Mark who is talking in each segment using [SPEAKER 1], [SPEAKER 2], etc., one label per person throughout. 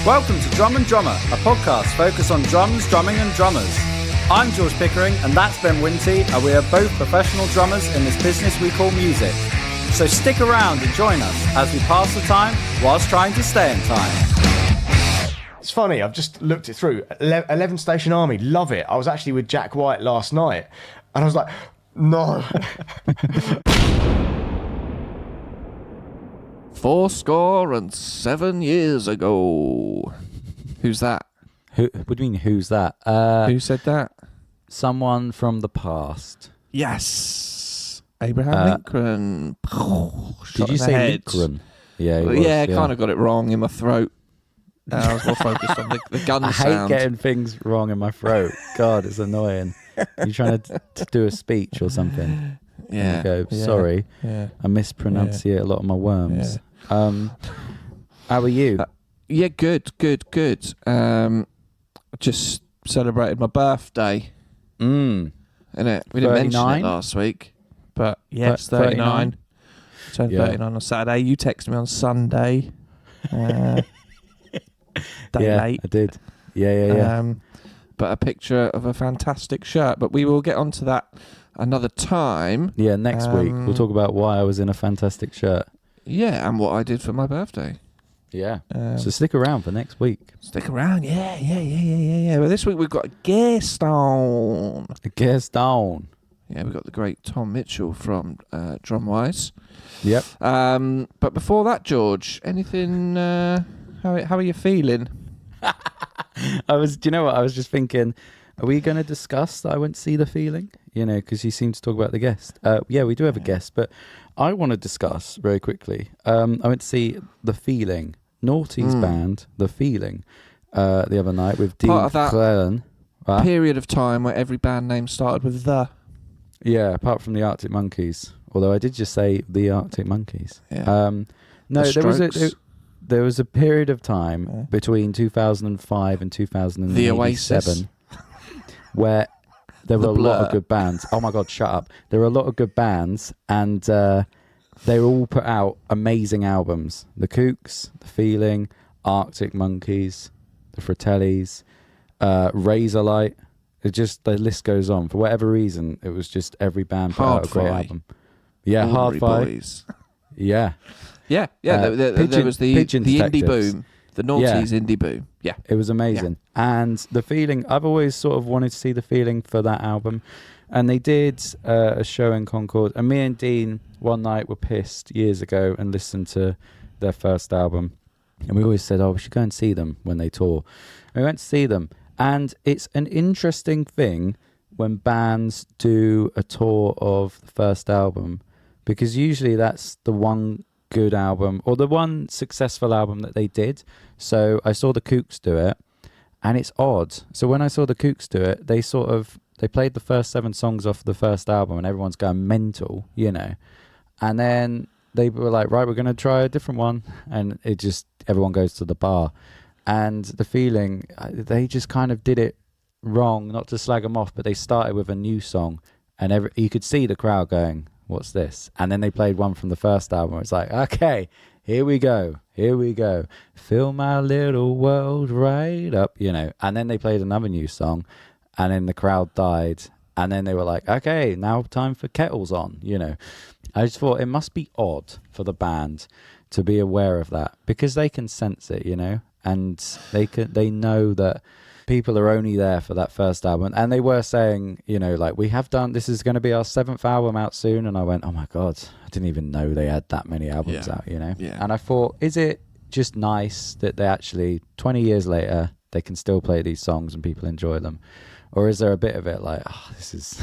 [SPEAKER 1] Welcome to Drum and Drummer, a podcast focused on drums, drumming and drummers. I'm George Pickering and that's Ben Winty, and we are both professional drummers in this business we call music. So stick around and join us as we pass the time whilst trying to stay in time.
[SPEAKER 2] It's funny, I've just looked it through. 11 Station Army, love it. I was actually with Jack White last night and I was like, no.
[SPEAKER 3] 77 years ago. Who's that?
[SPEAKER 4] What do you mean, who's that?
[SPEAKER 3] Who said that?
[SPEAKER 4] Someone from the past.
[SPEAKER 3] Yes. Abraham Lincoln.
[SPEAKER 4] Did you say Lincoln? Yeah,
[SPEAKER 3] I kind of got it wrong in my throat. I was more focused on the gun
[SPEAKER 4] I
[SPEAKER 3] sound.
[SPEAKER 4] hate getting things wrong in my throat. God, it's annoying. You're trying to do a speech or something.
[SPEAKER 3] Yeah.
[SPEAKER 4] You go, sorry, I mispronunciate a lot of my worms. How are you?
[SPEAKER 3] Yeah, good. Just celebrated my birthday. Innit? We didn't mention it last week. But yes, 39. Turned 39 on Saturday. You texted me on Sunday. Late.
[SPEAKER 4] I did. Yeah.
[SPEAKER 3] But a picture of a fantastic shirt. But we will get onto that another time.
[SPEAKER 4] Yeah, next week. We'll talk about why I was in a fantastic shirt. Yeah,
[SPEAKER 3] and what I did for my birthday.
[SPEAKER 4] Yeah. So stick around for next week.
[SPEAKER 3] Stick around. Yeah. Well, this week we've got a guest on. Yeah, we've got the great Tom Mitchell from Drumwise.
[SPEAKER 4] Yep.
[SPEAKER 3] But before that, George, anything... How are you feeling?
[SPEAKER 4] Do you know what? I was just thinking, are we going to discuss that I went to see The Feeling? You know, because you seem to talk about the guest. Yeah, we do have a guest, but I want to discuss very quickly. I went to see The Feeling, Naughty's band, The Feeling, the other night with Dean Clellan. Right?
[SPEAKER 3] Period of time where every band name started with the.
[SPEAKER 4] Yeah, apart from the Arctic Monkeys. Although I did just say the Arctic Monkeys.
[SPEAKER 3] Yeah.
[SPEAKER 4] No, there was a period of time between 2005 and 2007
[SPEAKER 3] The Oasis.
[SPEAKER 4] Where there were a lot of good bands. Oh my God, shut up. There were a lot of good bands and they all put out amazing albums. The Kooks, The Feeling, Arctic Monkeys, The Fratellis, Razorlight. The list goes on. For whatever reason, it was just every band put out a great album. Yeah, Hard Five. Yeah.
[SPEAKER 3] Yeah. There was the indie boom, the noughties indie boom. Yeah,
[SPEAKER 4] it was amazing. Yeah. And The Feeling, I've always sort of wanted to see The Feeling for that album, and they did a show in Concord. And me and Dean one night were pissed years ago and listened to their first album, and we always said, "Oh, we should go and see them when they tour." And we went to see them, and it's an interesting thing when bands do a tour of the first album, because usually that's the one good album or the one successful album that they did. So I saw the Kooks do it, and it's odd. So when I saw the Kooks do it, they played the first 7 songs off the first album and everyone's going mental, you know. And then they were like, right, we're going to try a different one. And everyone goes to the bar. And The Feeling, they just kind of did it wrong, not to slag them off, but they started with a new song and you could see the crowd going, what's this? And then they played one from the first album. It's like, okay, here we go. Fill my little world right up, you know. And then they played another new song, and then the crowd died. And then they were like, okay, now time for Kettles On, you know. I just thought it must be odd for the band to be aware of that, because they can sense it, you know, and they know that people are only there for that first album. And they were saying, you know, like, this is going to be our 7th album out soon. And I went, oh my God, I didn't even know they had that many albums out, you know?
[SPEAKER 3] Yeah.
[SPEAKER 4] And I thought, is it just nice that they actually, 20 years later, they can still play these songs and people enjoy them? Or is there a bit of it like, this is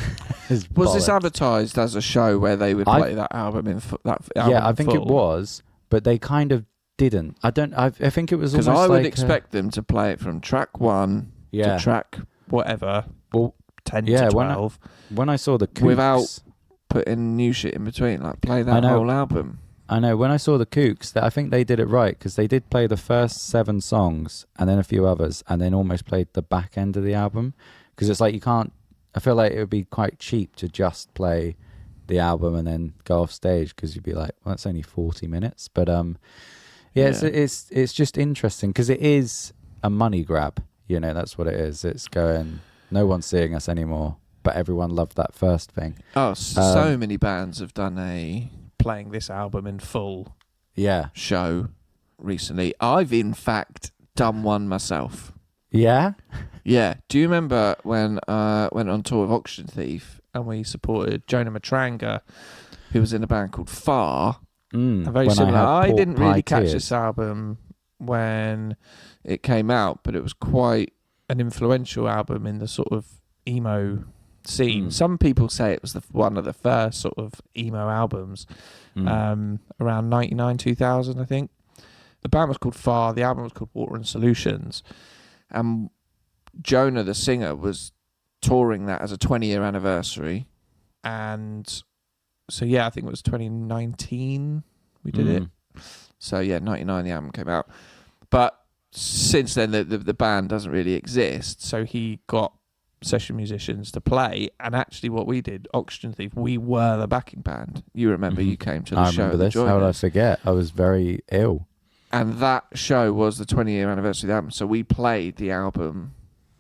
[SPEAKER 3] Was this advertised as a show where they would play that album in
[SPEAKER 4] I think it was, but they kind of didn't. I think it was almost
[SPEAKER 3] because I would expect them to play it from track 1 to track whatever, 10 to 12.
[SPEAKER 4] When I saw the Kooks,
[SPEAKER 3] without putting new shit in between, like play that whole album.
[SPEAKER 4] I know. When I saw the Kooks, I think they did it right, because they did play the first 7 songs and then a few others, and then almost played the back end of the album. Because it's like I feel like it would be quite cheap to just play the album and then go off stage, because you'd be like, well, it's only 40 minutes. But Yeah, it's just interesting because it is a money grab. You know, that's what it is. It's going, no one's seeing us anymore, but everyone loved that first thing.
[SPEAKER 3] Oh, so many bands have done playing this album in full show recently. I've, in fact, done one myself.
[SPEAKER 4] Yeah?
[SPEAKER 3] Yeah. Do you remember when I went on tour with Auction Thief and we supported Jonah Matranga, who was in a band called Far? Very similar. I didn't really catch this album when it came out, but it was quite an influential album in the sort of emo scene. Some people say it was one of the first sort of emo albums, around 99, 2000, I think. The band was called Far, the album was called Water and Solutions, and Jonah, the singer, was touring that as a 20-year anniversary, and so I think it was 2019 we did it. So 99 the album came out. But since then the band doesn't really exist, so he got session musicians to play, and actually what we did, Auction Thief, we were the backing band. You remember you came to the show.
[SPEAKER 4] I remember this. How would I forget? I was very ill. And
[SPEAKER 3] that show was the 20-year anniversary of the album, so we played the album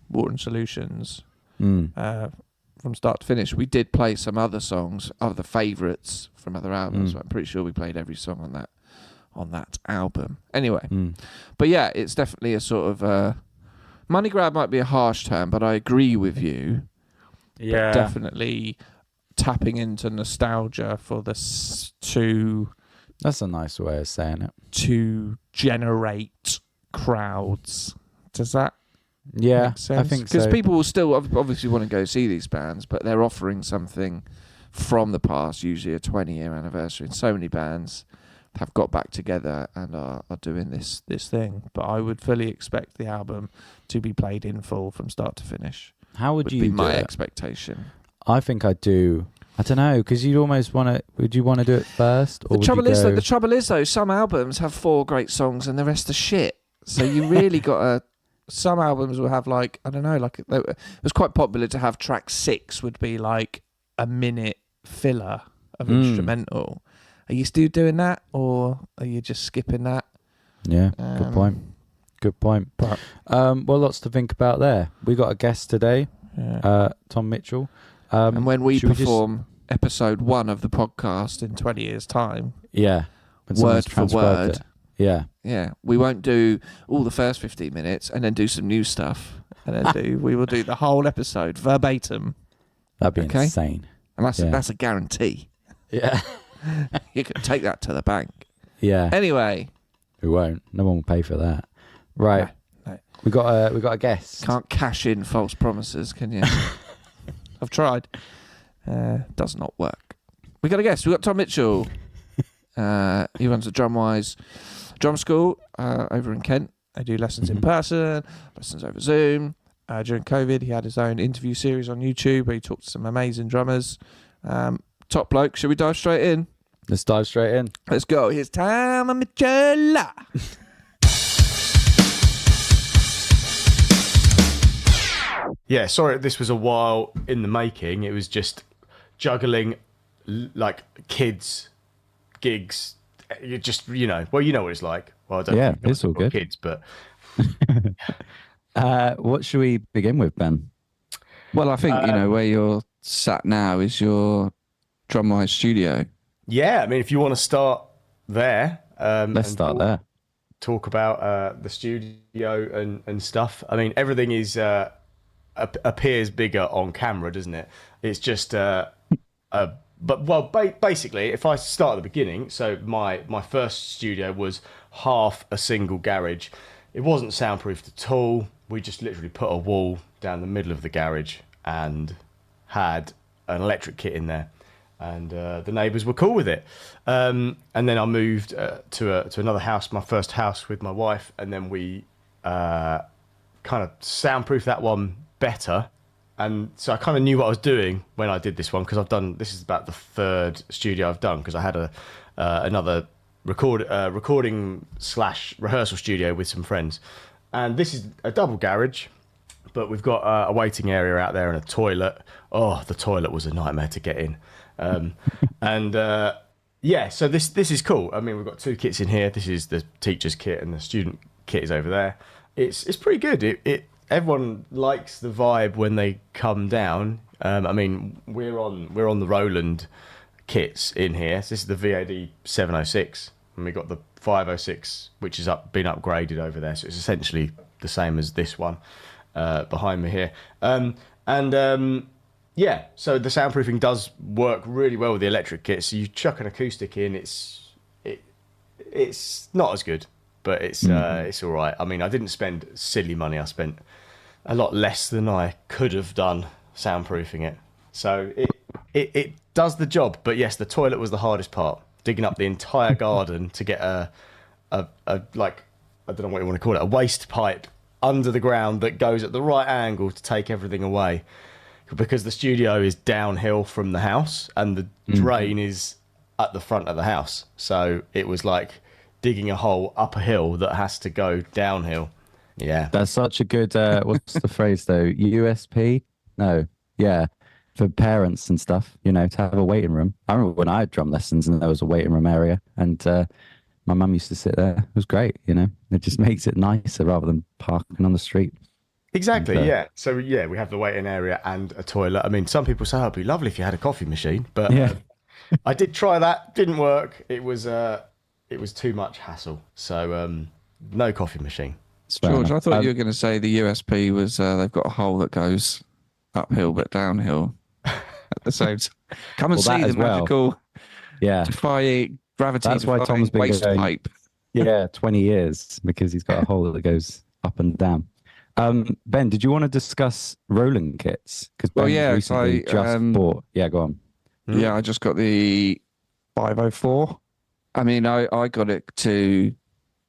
[SPEAKER 3] Water and Solutions from start to finish. We did play some other songs, other favourites from other albums, but I'm pretty sure we played every song on that album. Anyway, but yeah, it's definitely a sort of money grab might be a harsh term, but I agree with you.
[SPEAKER 4] Yeah,
[SPEAKER 3] definitely tapping into nostalgia for to.
[SPEAKER 4] That's a nice way of saying it.
[SPEAKER 3] To generate crowds. Does that make sense?
[SPEAKER 4] I think so.
[SPEAKER 3] Because people will still obviously want to go see these bands, but they're offering something from the past, usually a 20-year anniversary. And so many bands have got back together and are doing this thing. But I would fully expect the album to be played in full from start to finish.
[SPEAKER 4] How would you
[SPEAKER 3] be
[SPEAKER 4] do
[SPEAKER 3] my
[SPEAKER 4] it?
[SPEAKER 3] Expectation.
[SPEAKER 4] I think I'd do... I don't know, because you'd almost want to... Would you want to do it first? Or
[SPEAKER 3] the trouble is, though, some albums have 4 great songs and the rest are shit. So you really got to... Some albums will have, like, I don't know, like... It was quite popular to have track 6 would be, like, a minute filler of instrumental. Are you still doing that, or are you just skipping that?
[SPEAKER 4] Yeah, good point. But, well, lots to think about there. We got a guest today, Tom Mitchell.
[SPEAKER 3] And when we perform episode 1 of the podcast in 20 years' time,
[SPEAKER 4] word for word,
[SPEAKER 3] we won't do all the first 15 minutes and then do some new stuff, and then we will do the whole episode verbatim.
[SPEAKER 4] That'd be insane,
[SPEAKER 3] and that's a guarantee.
[SPEAKER 4] Yeah,
[SPEAKER 3] you can take that to the bank.
[SPEAKER 4] Yeah.
[SPEAKER 3] Anyway,
[SPEAKER 4] we won't. No one will pay for that. Right. No. We got a guest.
[SPEAKER 3] Can't cash in false promises, can you? I've tried. Does not work. We got a guest. We got Tom Mitchell. He runs the Drumwise drum school over in Kent. They do lessons in person, lessons over Zoom. During COVID, he had his own interview series on YouTube where he talked to some amazing drummers. Top bloke. Should we dive straight in?
[SPEAKER 4] Let's dive straight in.
[SPEAKER 3] Let's go. Here's Tom Mitchell.
[SPEAKER 2] Yeah, sorry, this was a while in the making. It was just juggling, like, kids, gigs. You just, you know what it's like. Well, I don't think
[SPEAKER 4] it's all good.
[SPEAKER 2] Kids, but
[SPEAKER 5] what should we begin with, Ben? Well, I think where you're sat now is your Drumwise studio.
[SPEAKER 2] Yeah, I mean, if you want to start there,
[SPEAKER 4] let's start there.
[SPEAKER 2] Talk about the studio and stuff. I mean, everything is. Appears bigger on camera, doesn't it? It's just basically, if I start at the beginning, so my first studio was half a single garage. It wasn't soundproofed at all. We just literally put a wall down the middle of the garage and had an electric kit in there, and the neighbours were cool with it. And then I moved to another house, my first house with my wife, and then we kind of soundproofed that one better, and so I kind of knew what I was doing when I did this one, because this is about the 3rd studio I've done, because I had another recording / rehearsal studio with some friends, and this is a double garage, but we've got a waiting area out there and a toilet. Oh, the toilet was a nightmare to get in, and Yeah, so this is cool. I mean, we've got two kits in here. This is the teacher's kit, and the student kit is over there. It's pretty good. Everyone likes the vibe when they come down. I mean, we're on the Roland kits in here. So this is the VAD 706, and we got the 506, which is been upgraded over there. So it's essentially the same as this one behind me here. Yeah, so the soundproofing does work really well with the electric kit. So you chuck an acoustic in, it's not as good, but it's all right. I mean, I didn't spend silly money. I spent a lot less than I could have done soundproofing it. So it does the job. But yes, the toilet was the hardest part. Digging up the entire garden to get a like, I don't know what you want to call it, a waste pipe under the ground that goes at the right angle to take everything away. Because the studio is downhill from the house and the drain is at the front of the house. So it was like digging a hole up a hill that has to go downhill. Yeah.
[SPEAKER 4] That's such a good, what's the phrase though? USP? No. Yeah. For parents and stuff, to have a waiting room. I remember when I had drum lessons and there was a waiting room area, and my mum used to sit there. It was great, It just makes it nicer rather than parking on the street.
[SPEAKER 2] Exactly, yeah. So, yeah, we have the waiting area and a toilet. I mean, some people say, it'd be lovely if you had a coffee machine, but I did try that. Didn't work. It was too much hassle. So, no coffee machine.
[SPEAKER 3] George, I thought you were going to say the USP was they've got a hole that goes uphill but downhill at the same time. Come and see the magical, defying gravity.
[SPEAKER 4] That's why Tom's been
[SPEAKER 3] waste
[SPEAKER 4] going,
[SPEAKER 3] pipe.
[SPEAKER 4] 20 years, because he's got a hole that goes up and down. Ben, did you want to discuss Roland kits? Because Ben recently just bought. Yeah, go on.
[SPEAKER 3] Yeah, I just got the 504. I mean, I got it to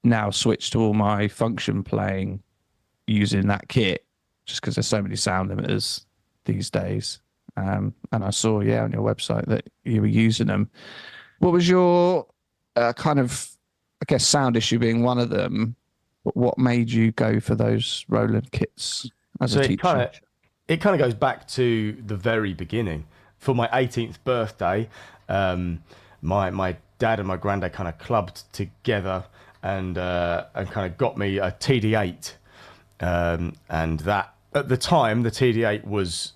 [SPEAKER 3] now switch to all my function playing using that kit, just because there's so many sound limiters these days. And I saw, on your website that you were using them. What was your kind of, I guess, sound issue being one of them? What made you go for those Roland kits as a teacher?
[SPEAKER 2] It kind of goes back to the very beginning. For my 18th birthday, my dad and my granddad kind of clubbed together and kind of got me a TD8, and that at the time the TD8 was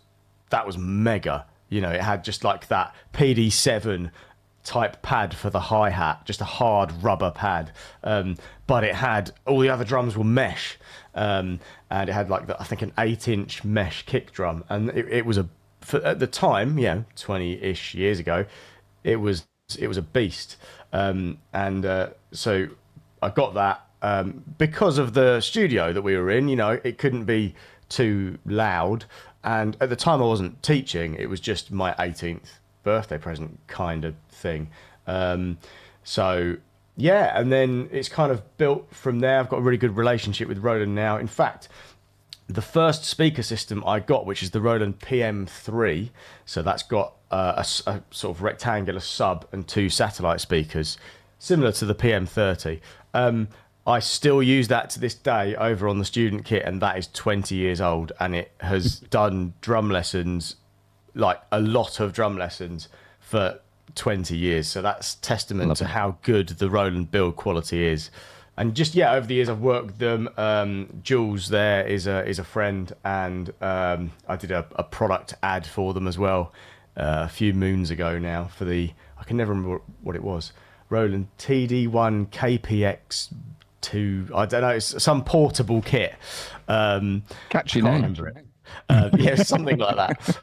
[SPEAKER 2] mega. It had just like that PD7 type pad for the hi-hat, just a hard rubber pad, but it had all the other drums were mesh, and it had like I think an 8-inch mesh kick drum, and it was at the time 20-ish years ago, it was a beast, so I got that because of the studio that we were in. It couldn't be too loud, and at the time I wasn't teaching, it was just my 18th birthday present kind of thing. So yeah, and then it's kind of built from there. I've got a really good relationship with Roland now. In fact, the first speaker system I got, which is the Roland PM3, so that's got a sort of rectangular sub and 2 satellite speakers, similar to the PM30. I still use that to this day over on the student kit, and that is 20 years old, and it has done drum lessons, like a lot of drum lessons, for 20 years. So that's testament to how good the Roland build quality is. And just over the years I've worked with them. Jules there is a friend, and I did a product ad for them as well a few moons ago now for I can never remember what it was, Roland TD1 KPX2, I don't know, it's some portable kit.
[SPEAKER 3] Catchy name.
[SPEAKER 2] Something like that.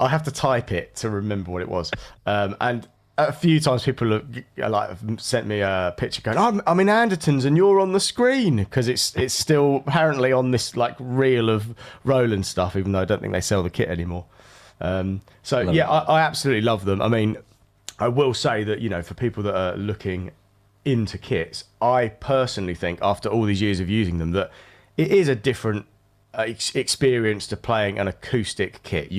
[SPEAKER 2] I have to type it to remember what it was. And a few times people have sent me a picture going, I'm in Anderton's and you're on the screen, because it's still apparently on this like reel of Roland stuff, even though I don't think they sell the kit anymore. I absolutely love them. I mean, I will say that, for people that are looking into kits, I personally think after all these years of using them that it is a different experience to playing an acoustic kit.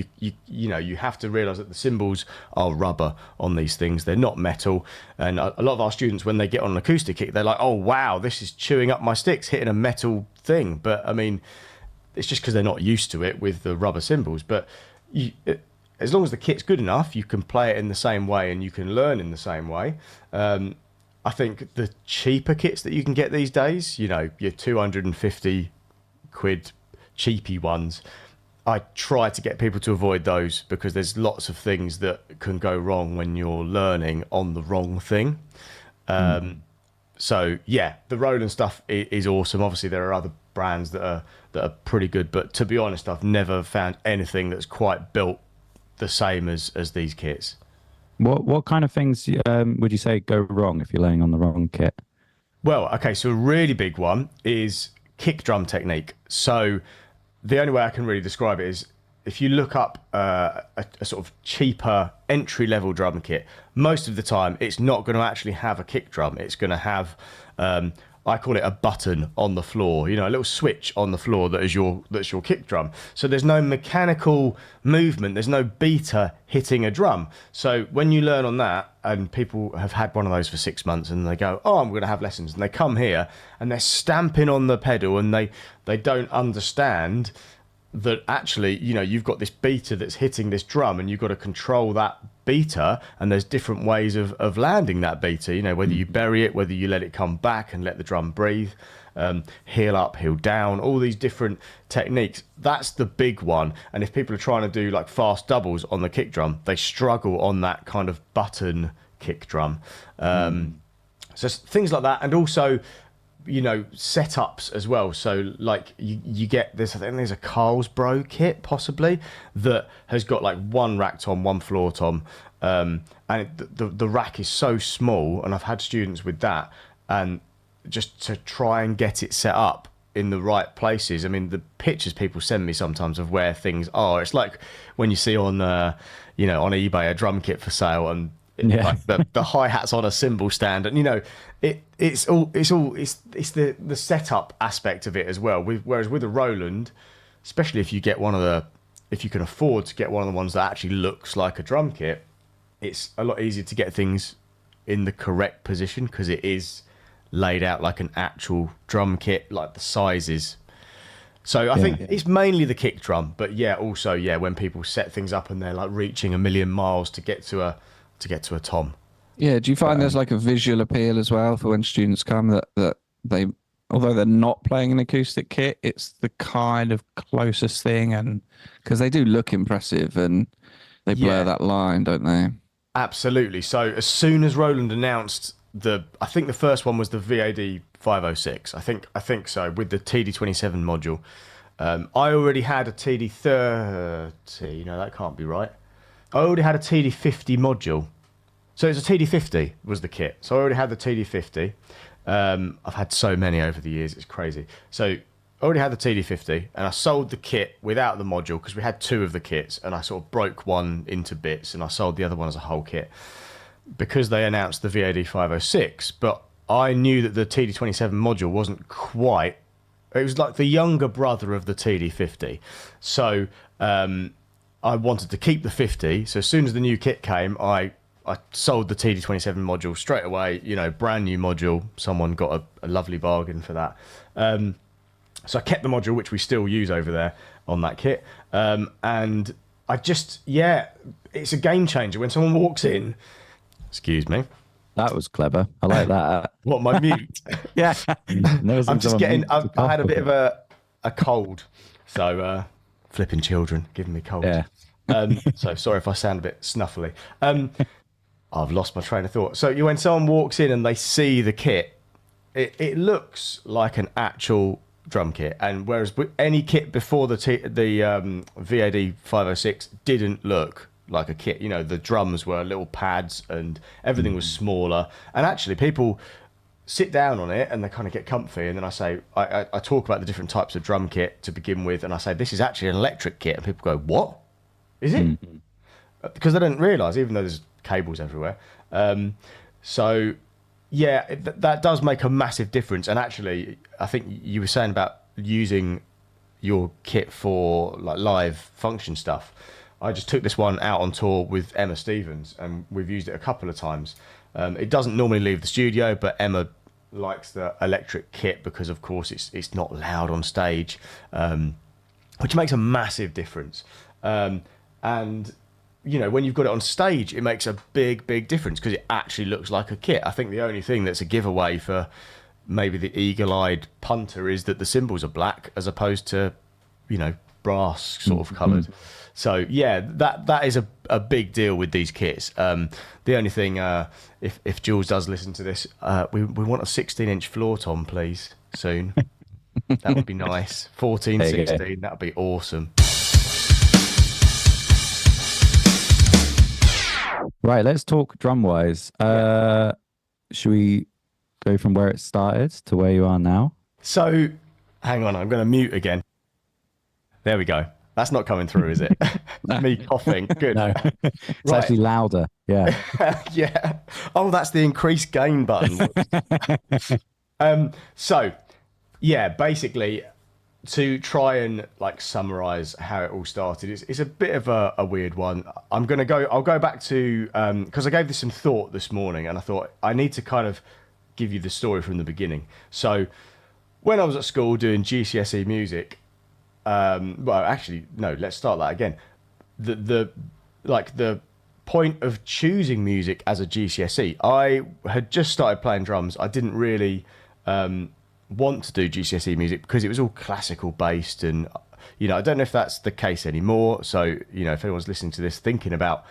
[SPEAKER 2] You have to realize that the cymbals are rubber on these things, they're not metal, and a lot of our students, when they get on an acoustic kit, they're like, oh wow, this is chewing up my sticks hitting a metal thing. But I mean, it's just because they're not used to it with the rubber cymbals. But as long as the kit's good enough, you can play it in the same way and you can learn in the same way. I think the cheaper kits that you can get these days, you know, your 250 quid cheapy ones, I try to get people to avoid those because there's lots of things that can go wrong when you're learning on the wrong thing. So yeah, the Roland stuff is awesome. Obviously there are other brands that are pretty good, but to be honest, I've never found anything that's quite built the same as these kits.
[SPEAKER 4] What kind of things would you say go wrong if you're laying on the wrong kit?
[SPEAKER 2] Well, okay, so a really big one is kick drum technique. So the only way I can really describe it is if you look up a sort of cheaper entry-level drum kit, most of the time it's not going to actually have a kick drum. It's going to have, I call it a button on the floor, you know, a little switch on the floor that's your kick drum. So there's no mechanical movement, there's no beater hitting a drum. So when you learn on that, and people have had one of those for 6 months and they go, oh, I'm going to have lessons, and they come here and they're stamping on the pedal and they don't understand that actually, you know, you've got this beater that's hitting this drum and you've got to control that beater, and there's different ways of landing that beater, you know, whether you bury it, whether you let it come back and let the drum breathe, heel up, heel down, all these different techniques. That's the big one. And if people are trying to do like fast doubles on the kick drum, they struggle on that kind of button kick drum. So things like that. And also, you know, setups as well. So like you get this, I think there's a Carlsbro kit possibly that has got like one rack tom, one floor tom, and the rack is so small, and I've had students with that, and just to try and get it set up in the right places. I mean, the pictures people send me sometimes of where things are, it's like when you see on you know, on eBay a drum kit for sale, and like the hi-hats on a cymbal stand, and you know, it's the setup aspect of it as well. Whereas with a Roland, especially if you can afford to get one of the ones that actually looks like a drum kit, it's a lot easier to get things in the correct position because it is laid out like an actual drum kit, like the sizes. So I think it's mainly the kick drum, but yeah, also when people set things up and they're like reaching a million miles to get to a tom.
[SPEAKER 5] Yeah, do you find there's like a visual appeal as well for when students come that they, although they're not playing an acoustic kit, it's the kind of closest thing, and because they do look impressive and they blur that line, don't they?
[SPEAKER 2] Absolutely. So as soon as Roland announced I think the first one was the VAD 506. I think so, with the TD27 module. I already had a TD30. No, that can't be right. I already had a TD50 module. So it's a TD50 was the kit. So I already had the TD50. I've had so many over the years, it's crazy. So I already had the TD50, and I sold the kit without the module because we had two of the kits, and I sort of broke one into bits and I sold the other one as a whole kit because they announced the VAD 506. But I knew that the TD27 module wasn't quite, it was like the younger brother of the TD50. So I wanted to keep the 50. So as soon as the new kit came, I sold the TD27 module straight away, you know, brand new module. Someone got a lovely bargain for that. So I kept the module, which we still use over there on that kit. And I just, it's a game changer. When someone walks in, excuse me.
[SPEAKER 4] That was clever. I like that.
[SPEAKER 2] What, my mute?
[SPEAKER 4] Yeah.
[SPEAKER 2] I'm just getting, I had a bit of a cold. So flipping children giving me cold.
[SPEAKER 4] Yeah.
[SPEAKER 2] So sorry if I sound a bit snuffly. I've lost my train of thought. So when someone walks in and they see the kit, it looks like an actual drum kit. And whereas any kit before the VAD 506 didn't look like a kit, you know, the drums were little pads and everything was smaller. And actually people sit down on it and they kind of get comfy, and then I talk about the different types of drum kit to begin with, and I say this is actually an electric kit, and people go, what is it? Because they don't realize, even though there's cables everywhere. So yeah, that does make a massive difference. And actually I think you were saying about using your kit for like live function stuff. I just took this one out on tour with Emma Stevens, and we've used it a couple of times. It doesn't normally leave the studio, but Emma likes the electric kit because, of course, it's not loud on stage, which makes a massive difference. And when you've got it on stage, it makes a big difference because it actually looks like a kit. I think the only thing that's a giveaway for maybe the eagle-eyed punter is that the cymbals are black as opposed to, brass sort of coloured. So yeah, that is a big deal with these kits. The only thing, if Jules does listen to this, we want a 16-inch floor tom, please, soon. That would be nice. 14, 16, that would be awesome.
[SPEAKER 4] Right, let's talk Drumwise. Should we go from where it started to where you are now?
[SPEAKER 2] So, hang on, I'm going to mute again. There we go. That's not coming through, is it? Me coughing. Good.
[SPEAKER 4] No, it's actually louder. Yeah.
[SPEAKER 2] Yeah. Oh, that's the increased gain button. So, yeah, basically, to try and summarize how it all started, it's a bit of a weird one. I'll go back to, because I gave this some thought this morning, and I thought I need to kind of give you the story from the beginning. So, when I was at school doing GCSE music, let's start that again. The point of choosing music as a GCSE, I had just started playing drums. I didn't really want to do GCSE music because it was all classical based, and I don't know if that's the case anymore. So if anyone's listening to this thinking about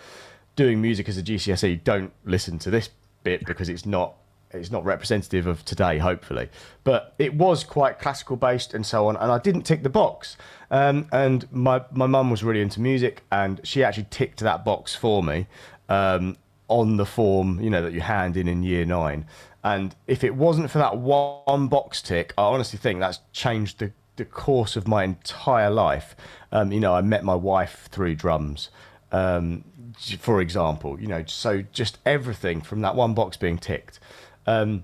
[SPEAKER 2] doing music as a GCSE, don't listen to this bit because it's not representative of today, hopefully. But it was quite classical based and so on, and I didn't tick the box. And my mum was really into music, and she actually ticked that box for me on the form, that you hand in year 9. And if it wasn't for that one box tick, I honestly think that's changed the course of my entire life. I met my wife through drums, for example, so just everything from that one box being ticked. So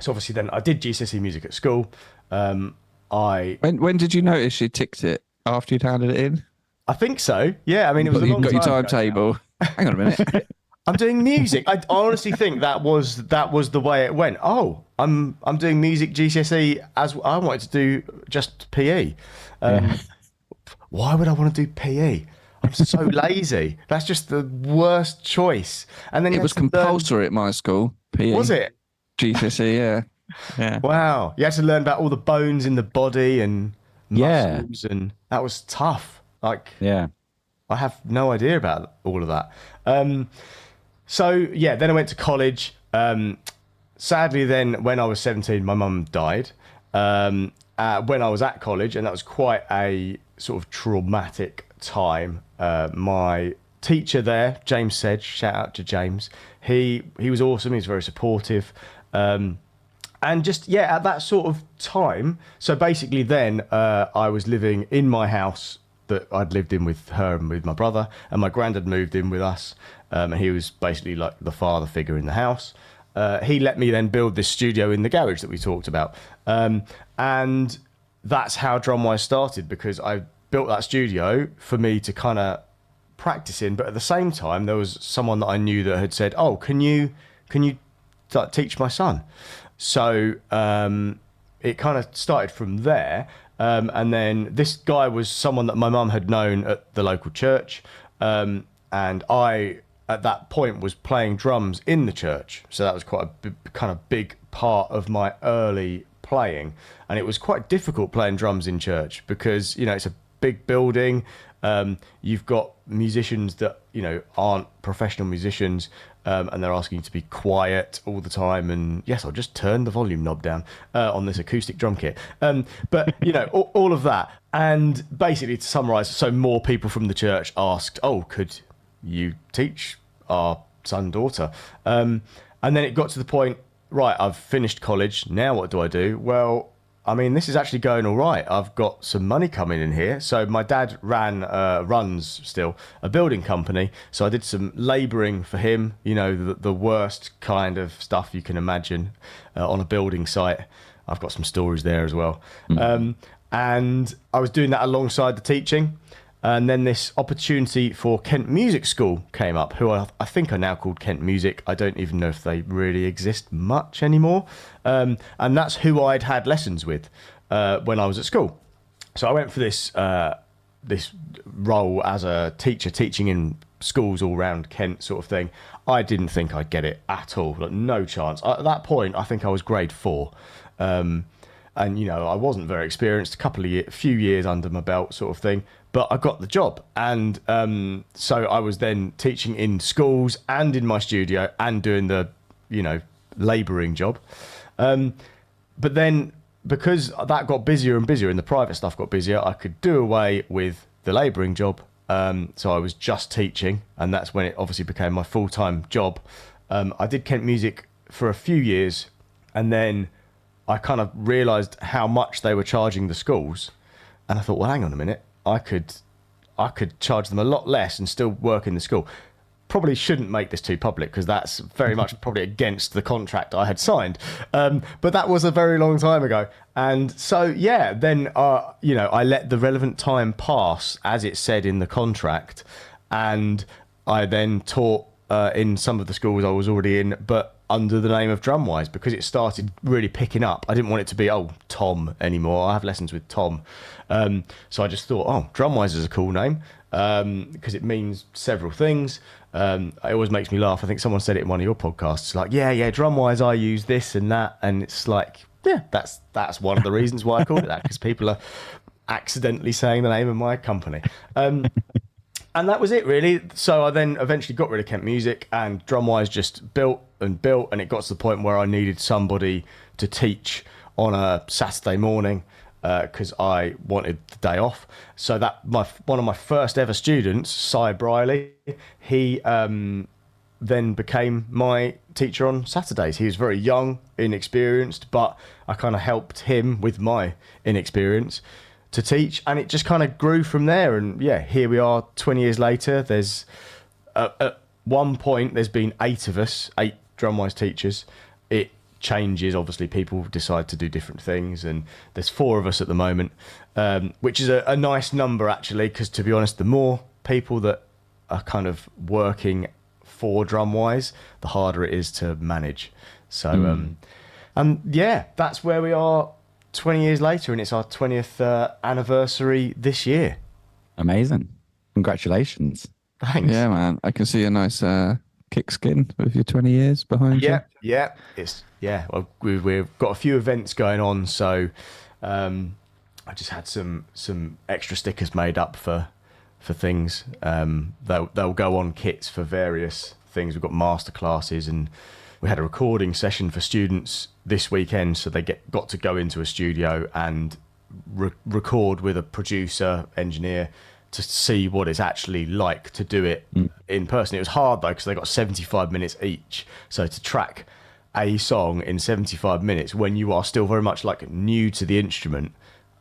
[SPEAKER 2] obviously then I did GCSE music at school.
[SPEAKER 5] When did you notice she ticked it? After you'd handed it in?
[SPEAKER 2] I think so. Yeah, I mean, it was a long time
[SPEAKER 5] your
[SPEAKER 2] ago
[SPEAKER 5] timetable. Hang on a minute.
[SPEAKER 2] I'm doing music. I honestly think that was the way it went. Oh, I'm doing music GCSE as I wanted to do just PE. Why would I want to do PE? I'm so lazy. That's just the worst choice. And then
[SPEAKER 5] it was compulsory at my school. PE.
[SPEAKER 2] Was it?
[SPEAKER 5] GCSE, yeah.
[SPEAKER 2] Wow. You had to learn about all the bones in the body and muscles, and that was tough. I have no idea about all of that. So yeah, then I went to college. Sadly, then when I was 17, my mum died. When I was at college, and that was quite a sort of traumatic time. My teacher there, James Sedge, shout out to James. He was awesome. He was very supportive. And just, at that sort of time. So basically then I was living in my house that I'd lived in with her and with my brother, and my granddad moved in with us. He was basically like the father figure in the house. He let me then build this studio in the garage that we talked about. And that's how Drumwise started, because I built that studio for me to kind of practice in. But at the same time, there was someone that I knew that had said, oh, can you teach my son? So it kind of started from there. And then this guy was someone that my mum had known at the local church. And I, at that point, was playing drums in the church. So that was quite a big part of my early playing. And it was quite difficult playing drums in church because, it's a big building. You've got musicians that, aren't professional musicians, and they're asking you to be quiet all the time. And yes, I'll just turn the volume knob down on this acoustic drum kit. But, all of that. And basically, to summarize, so more people from the church asked, oh, could you teach our son, daughter? And then it got to the point, right, I've finished college. Now what do I do? Well, I mean, this is actually going all right. I've got some money coming in here. So my dad runs still a building company. So I did some labouring for him, the worst kind of stuff you can imagine on a building site. I've got some stories there as well. And I was doing that alongside the teaching. And then this opportunity for Kent Music School came up, who I think are now called Kent Music. I don't even know if they really exist much anymore. And that's who I'd had lessons with when I was at school. So I went for this role as a teacher teaching in schools all around Kent sort of thing. I didn't think I'd get it at all, like no chance. At that point, I think I was grade 4. And, you know, I wasn't very experienced, few years under my belt sort of thing, but I got the job. And so I was then teaching in schools and in my studio and doing the, you know, labouring job. But then because that got busier and busier and the private stuff got busier, I could do away with the labouring job. So I was just teaching, and that's when it obviously became my full-time job. I did Kent Music for a few years, and then I kind of realised how much they were charging the schools, and I thought, well, hang on a minute, I could charge them a lot less and still work in the school. Probably shouldn't make this too public because that's very much probably against the contract I had signed. But that was a very long time ago. And so, yeah, then, you know, I let the relevant time pass as it said in the contract. And I then taught in some of the schools I was already in, but under the name of Drumwise, because it started really picking up. I didn't want it to be, oh, Tom anymore. I have lessons with Tom. So I just thought, oh, Drumwise is a cool name because it means several things. It always makes me laugh. I think someone said it in one of your podcasts, like, yeah, Drumwise, I use this and that. And it's like, yeah, that's one of the reasons why I called it that, because people are accidentally saying the name of my company. And that was it, really. So I then eventually got rid of Kent Music, and Drumwise just built, and it got to the point where I needed somebody to teach on a Saturday morning because I wanted the day off. So that one of my first ever students, Cy Briley, he then became my teacher on Saturdays. He was very young, inexperienced, but I kind of helped him with my inexperience to teach, and it just kind of grew from there. And yeah, here we are 20 years later. There's at one point there's been 8 of us, 8 Drumwise teachers. It changes, obviously people decide to do different things, and there's 4 of us at the moment, which is a nice number actually, because to be honest, the more people that are kind of working for Drumwise, the harder it is to manage. So and yeah, that's where we are 20 years later, and it's our 20th anniversary this year. Amazing. Congratulations. Thanks.
[SPEAKER 5] Yeah, man. I can see a nice kick skin with your 20 years behind you.
[SPEAKER 2] Yeah. Well, we've got a few events going on, so I just had some extra stickers made up for things. They'll go on kits for various things. We've got master classes, and we had a recording session for students this weekend, so they got to go into a studio and record with a producer, engineer, to see what it's actually like to do it in person. It was hard though, because they got 75 minutes each. So to track a song in 75 minutes when you are still very much like new to the instrument,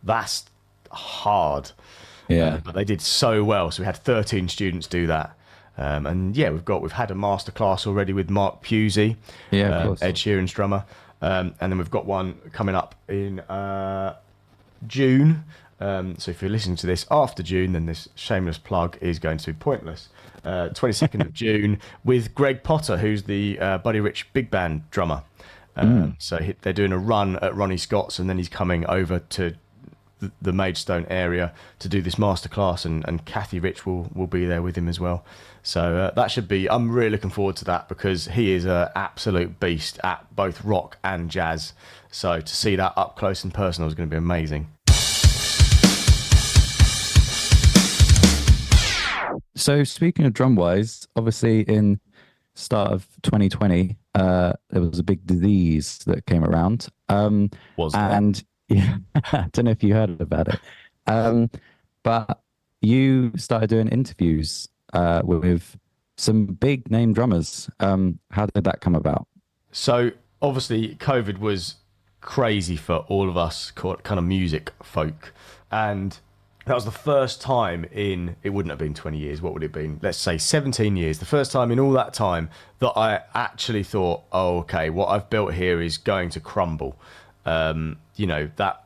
[SPEAKER 2] that's hard. Yeah. But they did so well. So we had 13 students do that. And yeah, we've had a masterclass already with Mark Pusey, Ed Sheeran's drummer. And then we've got one coming up in June. So if you're listening to this after June, then this shameless plug is going to be pointless. 22nd of June with Greg Potter, who's the Buddy Rich Big Band drummer. So they're doing a run at Ronnie Scott's, and then he's coming over to the Maidstone area to do this masterclass, and Kathy Rich will be there with him as well. So that should be, I'm really looking forward to that, because he is an absolute beast at both rock and jazz. So to see that up close and personal is going to be amazing.
[SPEAKER 4] So speaking of Drumwise, obviously in start of 2020, there was a big disease that came around.
[SPEAKER 2] Was there?
[SPEAKER 4] And yeah, I don't know if you heard about it. But you started doing interviews with some big name drummers. How did that come about?
[SPEAKER 2] So obviously COVID was crazy for all of us kind of music folk. And that was the first time in, it wouldn't have been 20 years, what would it have been? Let's say 17 years. The first time in all that time that I actually thought, oh, okay, what I've built here is going to crumble. You know, that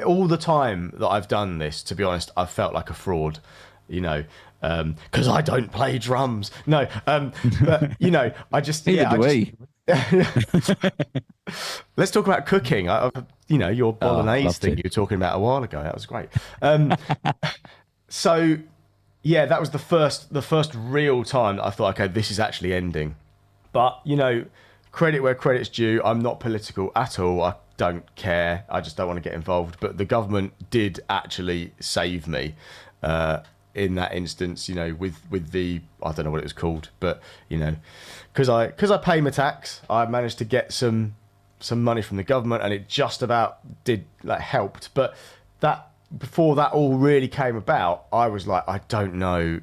[SPEAKER 2] all the time that I've done this, to be honest, I've felt like a fraud, you know, because I don't play drums. No, but, you know, I just... Let's talk about cooking. You know, your bolognese thing you were talking about a while ago. That was great. So yeah, that was the first real time that I thought, okay, this is actually ending. But, you know, credit where credit's due. I'm not political at all. I don't care. I just don't want to get involved. But the government did actually save me in that instance, you know, with the, I don't know what it was called, but, you know, because I pay my tax, I managed to get some money from the government, and it just about did, like, helped. But that, before that all really came about, I was like, I don't know,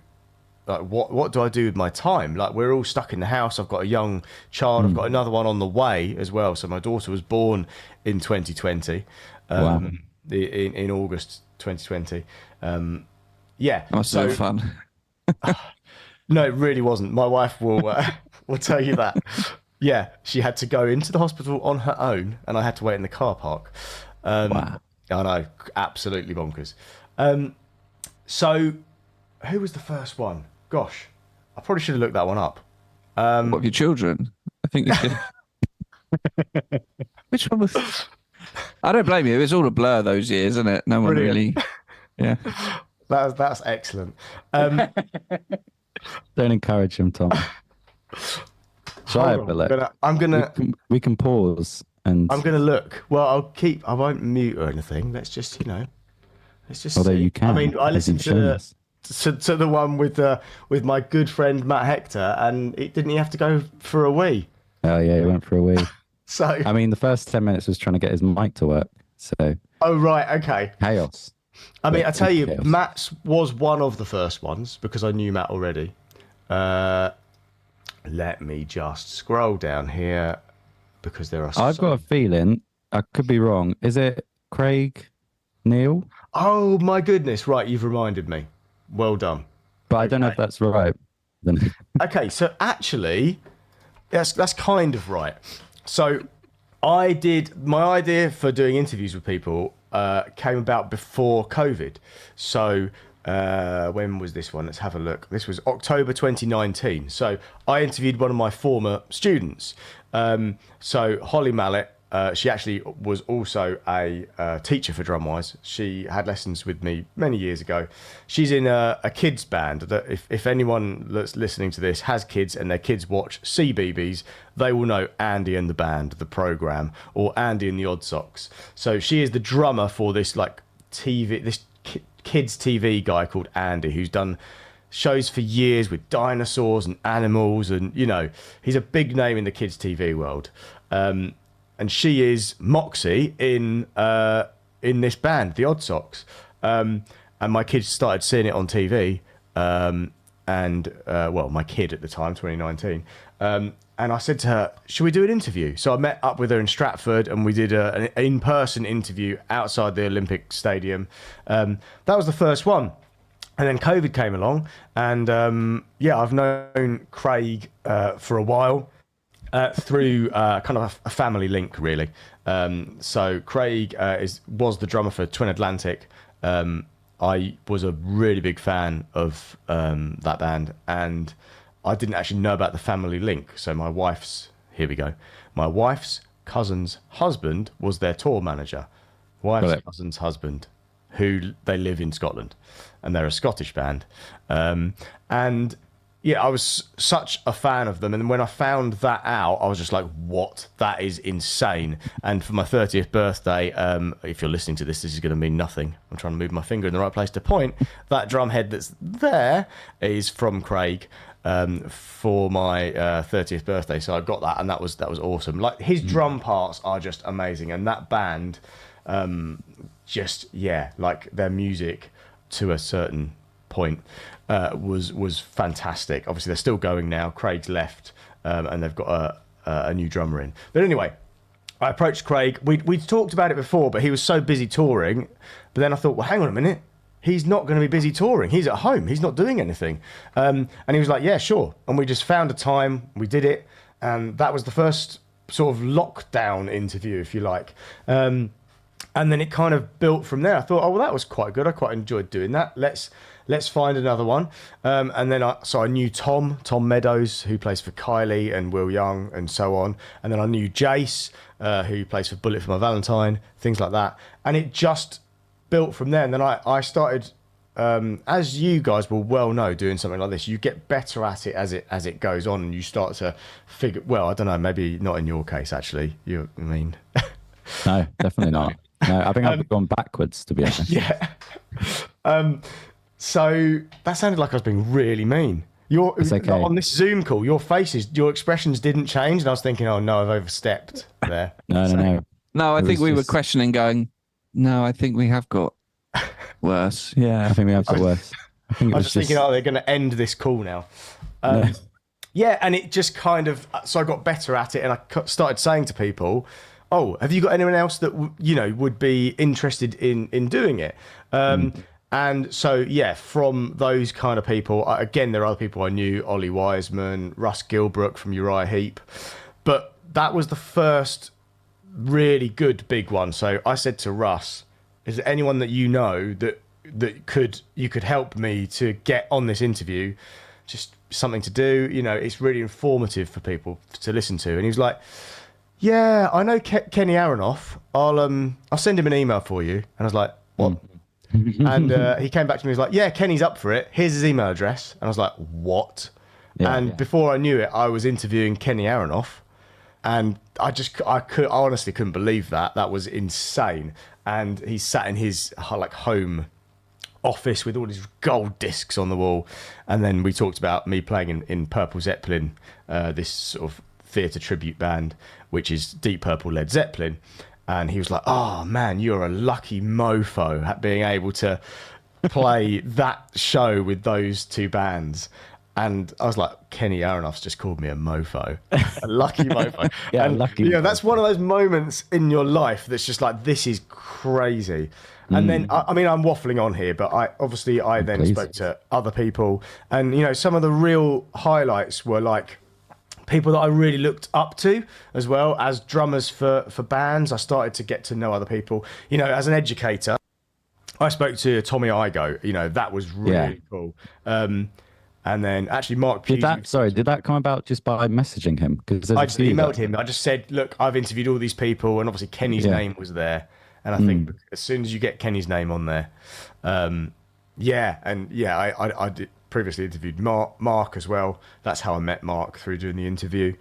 [SPEAKER 2] like, what do I do with my time? Like, we're all stuck in the house. I've got a young child. I've got another one on the way as well. So my daughter was born in 2020,
[SPEAKER 4] Wow.
[SPEAKER 2] in August 2020. Yeah.
[SPEAKER 5] That was so fun.
[SPEAKER 2] No, it really wasn't. My wife will tell you that. Yeah, she had to go into the hospital on her own, and I had to wait in the car park.
[SPEAKER 4] Wow.
[SPEAKER 2] I know, absolutely bonkers. So, who was the first one? Gosh, I probably should have looked that one up.
[SPEAKER 5] What of your children? I think you should. Which one was? I don't blame you. It was all a blur those years, isn't it? No one really. Yeah.
[SPEAKER 2] That's excellent.
[SPEAKER 4] Don't encourage him, Tom. Shall I have a look?
[SPEAKER 2] I'm gonna.
[SPEAKER 4] We can pause and.
[SPEAKER 2] I'm gonna look. Well, I won't mute or anything. Let's just, you know. Let's just.
[SPEAKER 4] Although
[SPEAKER 2] see.
[SPEAKER 4] you can.
[SPEAKER 2] I mean, I listened
[SPEAKER 4] as you've shown us.
[SPEAKER 2] to the one with my good friend Matt Hector, and didn't he have to go for a wee?
[SPEAKER 4] Oh yeah, he went for a wee.
[SPEAKER 2] So.
[SPEAKER 4] I mean, the first 10 minutes was trying to get his mic to work. So.
[SPEAKER 2] Oh right, okay.
[SPEAKER 4] Chaos.
[SPEAKER 2] I mean, I tell you,
[SPEAKER 4] Chaos.
[SPEAKER 2] Matt's was one of the first ones because I knew Matt already. Let me just scroll down here because there are.
[SPEAKER 4] I've got a feeling, I could be wrong. Is it Craig Neal?
[SPEAKER 2] Oh my goodness! Right, you've reminded me. Well done.
[SPEAKER 4] But I don't know if that's right. Then.
[SPEAKER 2] Okay, so actually, that's kind of right. So I did, my idea for doing interviews with people came about before COVID. So when was this one? Let's have a look. This was October 2019. So I interviewed one of my former students. So Holly Mallet, she actually was also a teacher for Drumwise. She had lessons with me many years ago. She's in a kids band. If anyone that's listening to this has kids and their kids watch CBeebies, they will know Andy and the Band, the program, or Andy and the Odd Socks. So she is the drummer for this like TV, this kids TV guy called Andy, who's done shows for years with dinosaurs and animals, and you know, he's a big name in the kids TV world. And she is Moxie in this band, the Odd Socks. And my kids started seeing it on TV. Well, my kid at the time, 2019. And I said to her, should we do an interview? So I met up with her in Stratford, and we did an in-person interview outside the Olympic Stadium. That was the first one. And then COVID came along, and I've known Craig for a while. Through kind of a family link, really. So Craig was the drummer for Twin Atlantic. I was a really big fan of that band, and I didn't actually know about the family link. So my wife's cousin's husband was their tour manager. Wife's cousin's husband, who they live in Scotland, and they're a Scottish band. And yeah, I was such a fan of them. And when I found that out, I was just like, what? That is insane. And for my 30th birthday, if you're listening to this, this is going to mean nothing. I'm trying to move my finger in the right place to point. That drum head that's there is from Craig for my 30th birthday. So I got that, and that was awesome. Like, his drum parts are just amazing. And that band, like their music to a certain point was fantastic. Obviously, they're still going now. Craig's left, and they've got a new drummer in. But anyway, I approached Craig. We'd talked about it before, but he was so busy touring. But then I thought, well, hang on a minute. He's not going to be busy touring. He's at home. He's not doing anything. And he was like, yeah, sure. And we just found a time. We did it. And that was the first sort of lockdown interview, if you like. And then it kind of built from there. I thought, oh, well, that was quite good. I quite enjoyed doing that. Let's find another one. And then I knew Tom Meadows, who plays for Kylie and Will Young and so on. And then I knew Jace, who plays for Bullet for My Valentine, things like that. And it just built from there. And then I started as you guys will well know, doing something like this, you get better at it as it goes on, and you start to figure. Well, I don't know, maybe not in your case actually. No,
[SPEAKER 4] definitely not. No, I think I've gone backwards, to be honest.
[SPEAKER 2] Yeah. So that sounded like I was being really mean.
[SPEAKER 4] It's okay.
[SPEAKER 2] On this Zoom call, your expressions didn't change, and I was thinking, oh no, I've overstepped there.
[SPEAKER 4] No.
[SPEAKER 5] No, I think we were questioning, going, no, I think we have got worse. Yeah,
[SPEAKER 4] I think we have got worse.
[SPEAKER 2] I was just thinking, oh, they're going to end this call now.
[SPEAKER 4] No.
[SPEAKER 2] Yeah, and it just kind of, so I got better at it, and I started saying to people, oh, have you got anyone else that would be interested in doing it? And so, yeah, from those kind of people, again, there are other people I knew, Ollie Wiseman, Russ Gilbrook from Uriah Heep, but that was the first really good big one. So I said to Russ, is there anyone that you know that you could help me to get on this interview? Just something to do, it's really informative for people to listen to. And he was like, yeah, I know Kenny Aronoff. I'll send him an email for you. And I was like, what? And he came back to me. He was like, yeah, Kenny's up for it. Here's his email address. And I was like, what? Before I knew it, I was interviewing Kenny Aronoff. And I honestly couldn't believe that. That was insane. And he sat in his home office with all these gold discs on the wall. And then we talked about me playing in Purple Zeppelin, this sort of theatre tribute band, which is Deep Purple Led Zeppelin. And he was like, oh man, you're a lucky mofo at being able to play that show with those two bands. And I was like, Kenny Aronoff's just called me a mofo, a lucky mofo.
[SPEAKER 4] Lucky.
[SPEAKER 2] That's one of those moments in your life that's just like, this is crazy. And then, I'm waffling on here, but I then spoke to other people, and some of the real highlights were like people that I really looked up to, as well as drummers for bands. I started to get to know other people. As an educator, I spoke to Tommy Igo. That was really cool. And then actually Mark Pugh.
[SPEAKER 4] Did that come about just by messaging him? Because
[SPEAKER 2] I just emailed him. I just said, look, I've interviewed all these people, and obviously Kenny's name was there. And I think as soon as you get Kenny's name on there, I did previously interviewed Mark as well. That's how I met Mark, through doing the interview.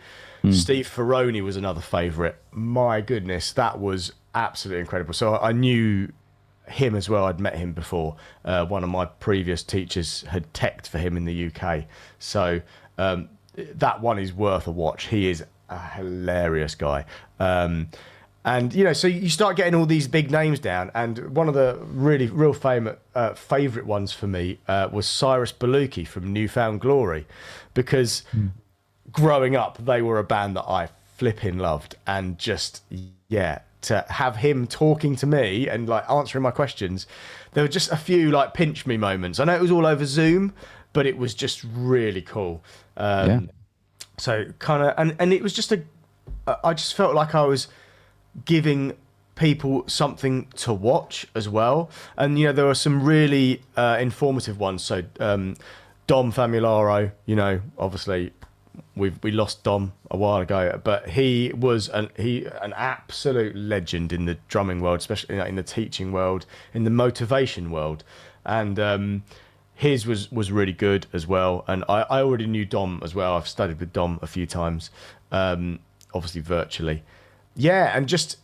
[SPEAKER 2] Steve Ferroni was another favourite. My goodness, that was absolutely incredible. So I knew him as well. I'd met him before. One of my previous teachers had teched for him in the UK. So that one is worth a watch. He is a hilarious guy. And so you start getting all these big names down, and one of the real favourite ones for me was Cyrus Belushi from Newfound Glory, because growing up they were a band that I flipping loved, and just to have him talking to me and answering my questions, there were just a few pinch me moments. I know it was all over Zoom, but it was just really cool. So kind of, and it was just I just felt like I was giving people something to watch as well. And there were some really informative ones. So Dom Famularo, obviously we lost Dom a while ago, but he was an absolute legend in the drumming world, especially in the teaching world, in the motivation world. And his was really good as well. And I already knew Dom as well. I've studied with Dom a few times, obviously virtually. Yeah, and just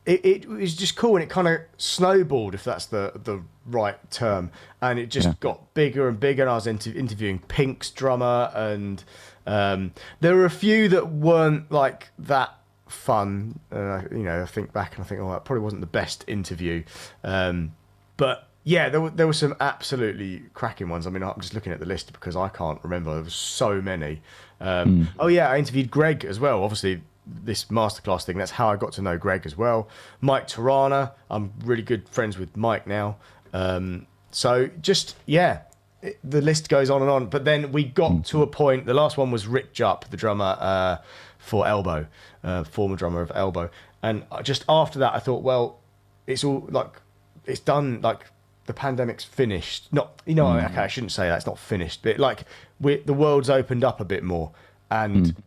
[SPEAKER 2] it was just cool, and it kind of snowballed, if that's the right term, and it just got bigger and bigger. And I was interviewing Pink's drummer, and there were a few that weren't that fun. I think back and I think, oh, that probably wasn't the best interview, but yeah, there were some absolutely cracking ones. I'm just looking at the list because I can't remember. There were so many. Oh yeah, I interviewed Greg as well. Obviously, this masterclass thing, that's how I got to know Greg as well. Mike Tirana, I'm really good friends with Mike now. So just, the list goes on and on. But then we got to a point, the last one was Rick Jupp, the drummer for Elbow, former drummer of Elbow. And just after that, I thought, well, it's all it's done, the pandemic's finished. Okay, I shouldn't say that, it's not finished, but the world's opened up a bit more. And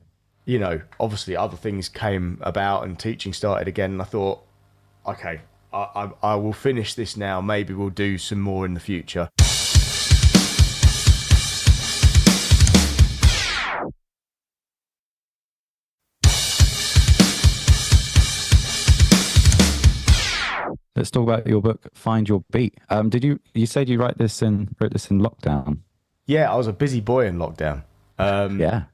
[SPEAKER 2] obviously other things came about and teaching started again. And I thought, okay, I will finish this now. Maybe we'll do some more in the future.
[SPEAKER 4] let's talk about your book, Find Your Beat. You said you wrote this in lockdown?
[SPEAKER 2] Yeah, I was a busy boy in lockdown.
[SPEAKER 4] Yeah.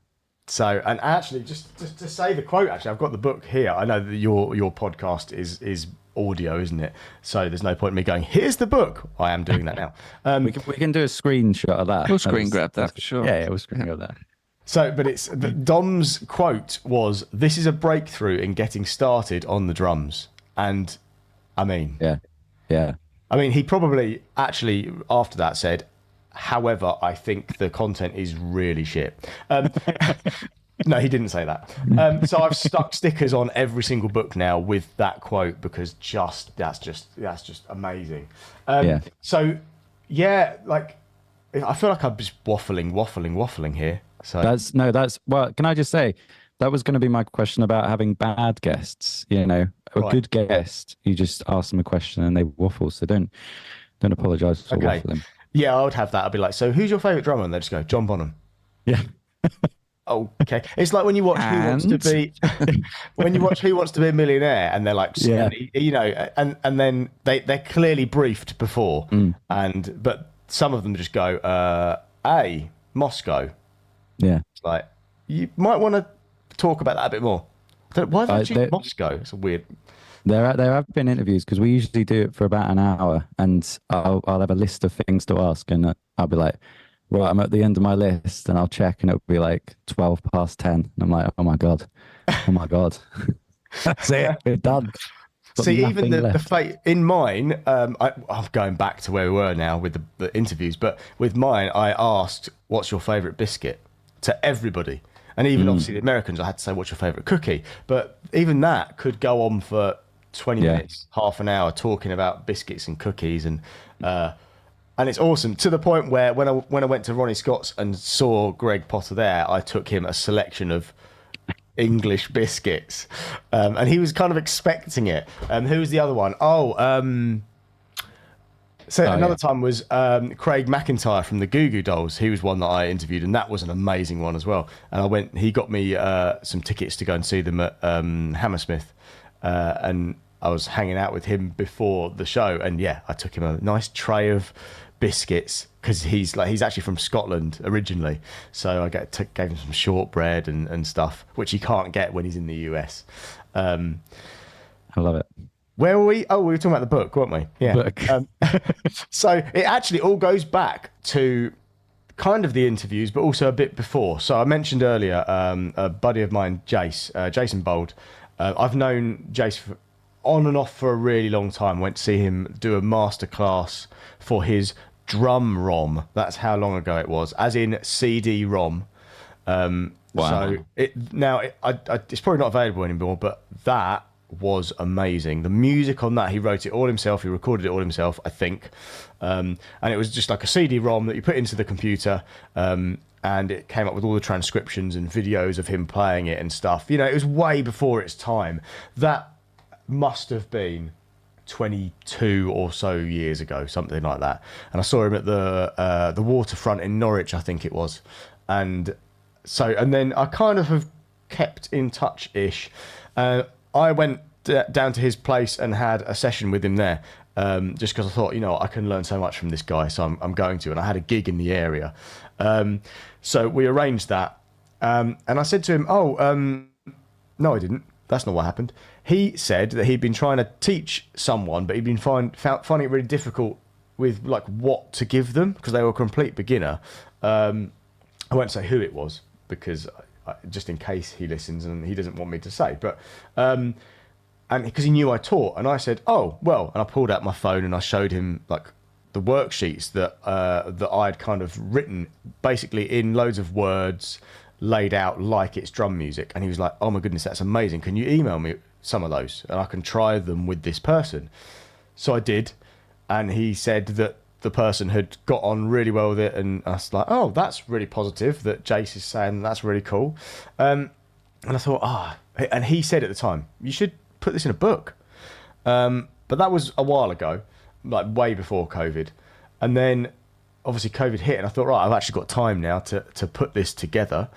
[SPEAKER 2] So, and actually, just to say the quote, actually, I've got the book here. I know that your podcast is audio, isn't it? So there's no point in me going, here's the book. I am doing that now.
[SPEAKER 4] We can do a screenshot of that.
[SPEAKER 5] We'll screen grab that for sure.
[SPEAKER 4] Yeah, we'll screen grab that.
[SPEAKER 2] So, but Dom's quote was, "This is a breakthrough in getting started on the drums." And I mean,
[SPEAKER 4] yeah.
[SPEAKER 2] I mean, he probably actually after that said, "However, I think the content is really shit." No, he didn't say that. So I've stuck stickers on every single book now with that quote because that's just amazing. So yeah, like I feel like I'm just waffling here. So
[SPEAKER 4] well, can I just say that was going to be my question about having bad guests, a good guest, you just ask them a question and they waffle, so don't apologize for waffling.
[SPEAKER 2] Yeah, I would have that. I'd be like, so who's your favorite drummer? And they just go, John Bonham.
[SPEAKER 4] Yeah.
[SPEAKER 2] Okay. It's like when you watch Who Wants to Be a Millionaire and they're like, and then they're clearly briefed before, but some of them just go, Moscow.
[SPEAKER 4] Yeah.
[SPEAKER 2] It's like, you might want to talk about that a bit more. Why did you choose Moscow? It's a weird.
[SPEAKER 4] There have been interviews because we usually do it for about an hour, and I'll have a list of things to ask, and I'll be like, right, I'm at the end of my list, and I'll check, and it'll be like 10:12, and I'm like, oh my god, that's it, we're done.
[SPEAKER 2] See, even the fate in mine, I'm going back to where we were now with the interviews, but with mine, I asked, what's your favourite biscuit to everybody? And even obviously the Americans, I had to say, what's your favourite cookie? But even that could go on for 20 minutes, half an hour, talking about biscuits and cookies. And it's awesome, to the point where when I went to Ronnie Scott's and saw Greg Potter there, I took him a selection of English biscuits, and he was kind of expecting it. Who was the other one? Another time was Craig McIntyre from the Goo Goo Dolls. He was one that I interviewed, and that was an amazing one as well. And he got me some tickets to go and see them at Hammersmith, and I was hanging out with him before the show, and yeah, I took him a nice tray of biscuits because he's actually from Scotland originally, so I gave him some shortbread and stuff, which he can't get when he's in the US. I
[SPEAKER 4] love it.
[SPEAKER 2] Where were we? Oh, we were talking about the book, weren't we? Yeah. So it actually all goes back to kind of the interviews, but also a bit before. So I mentioned earlier a buddy of mine, Jason Bold. I've known Jace on and off for a really long time. Went to see him do a masterclass for his drum ROM. That's how long ago it was, as in CD-ROM. Wow. So it's probably not available anymore, but that was amazing. The music on that, he wrote it all himself, he recorded it all himself, I think, and it was just like a CD-ROM that you put into the computer, and it came up with all the transcriptions and videos of him playing it and stuff. It was way before its time. That must have been 22 or so years ago, something like that. And I saw him at the waterfront in Norwich, I think it was, and then I kind of have kept in touch-ish. I went down to his place and had a session with him there, just because I thought, I can learn so much from this guy, so I'm going to. And I had a gig in the area. So we arranged that. And I said to him, no, I didn't. That's not what happened. He said that he'd been trying to teach someone, but he'd been finding it really difficult with like what to give them because they were a complete beginner. I won't say who it was because just in case he listens and he doesn't want me to say, but and because he knew I taught, and I said, oh well, and I pulled out my phone and I showed him like the worksheets that I'd kind of written basically in loads of words laid out like it's drum music, and he was like, oh my goodness, that's amazing, can you email me some of those and I can try them with this person? So I did, and he said that the person had got on really well with it, and I was like, oh, that's really positive that Jace is saying that's really cool. And I thought, and he said at the time, you should put this in a book. But that was a while ago, like way before COVID. And then obviously COVID hit, and I thought, right, I've actually got time now to put this together.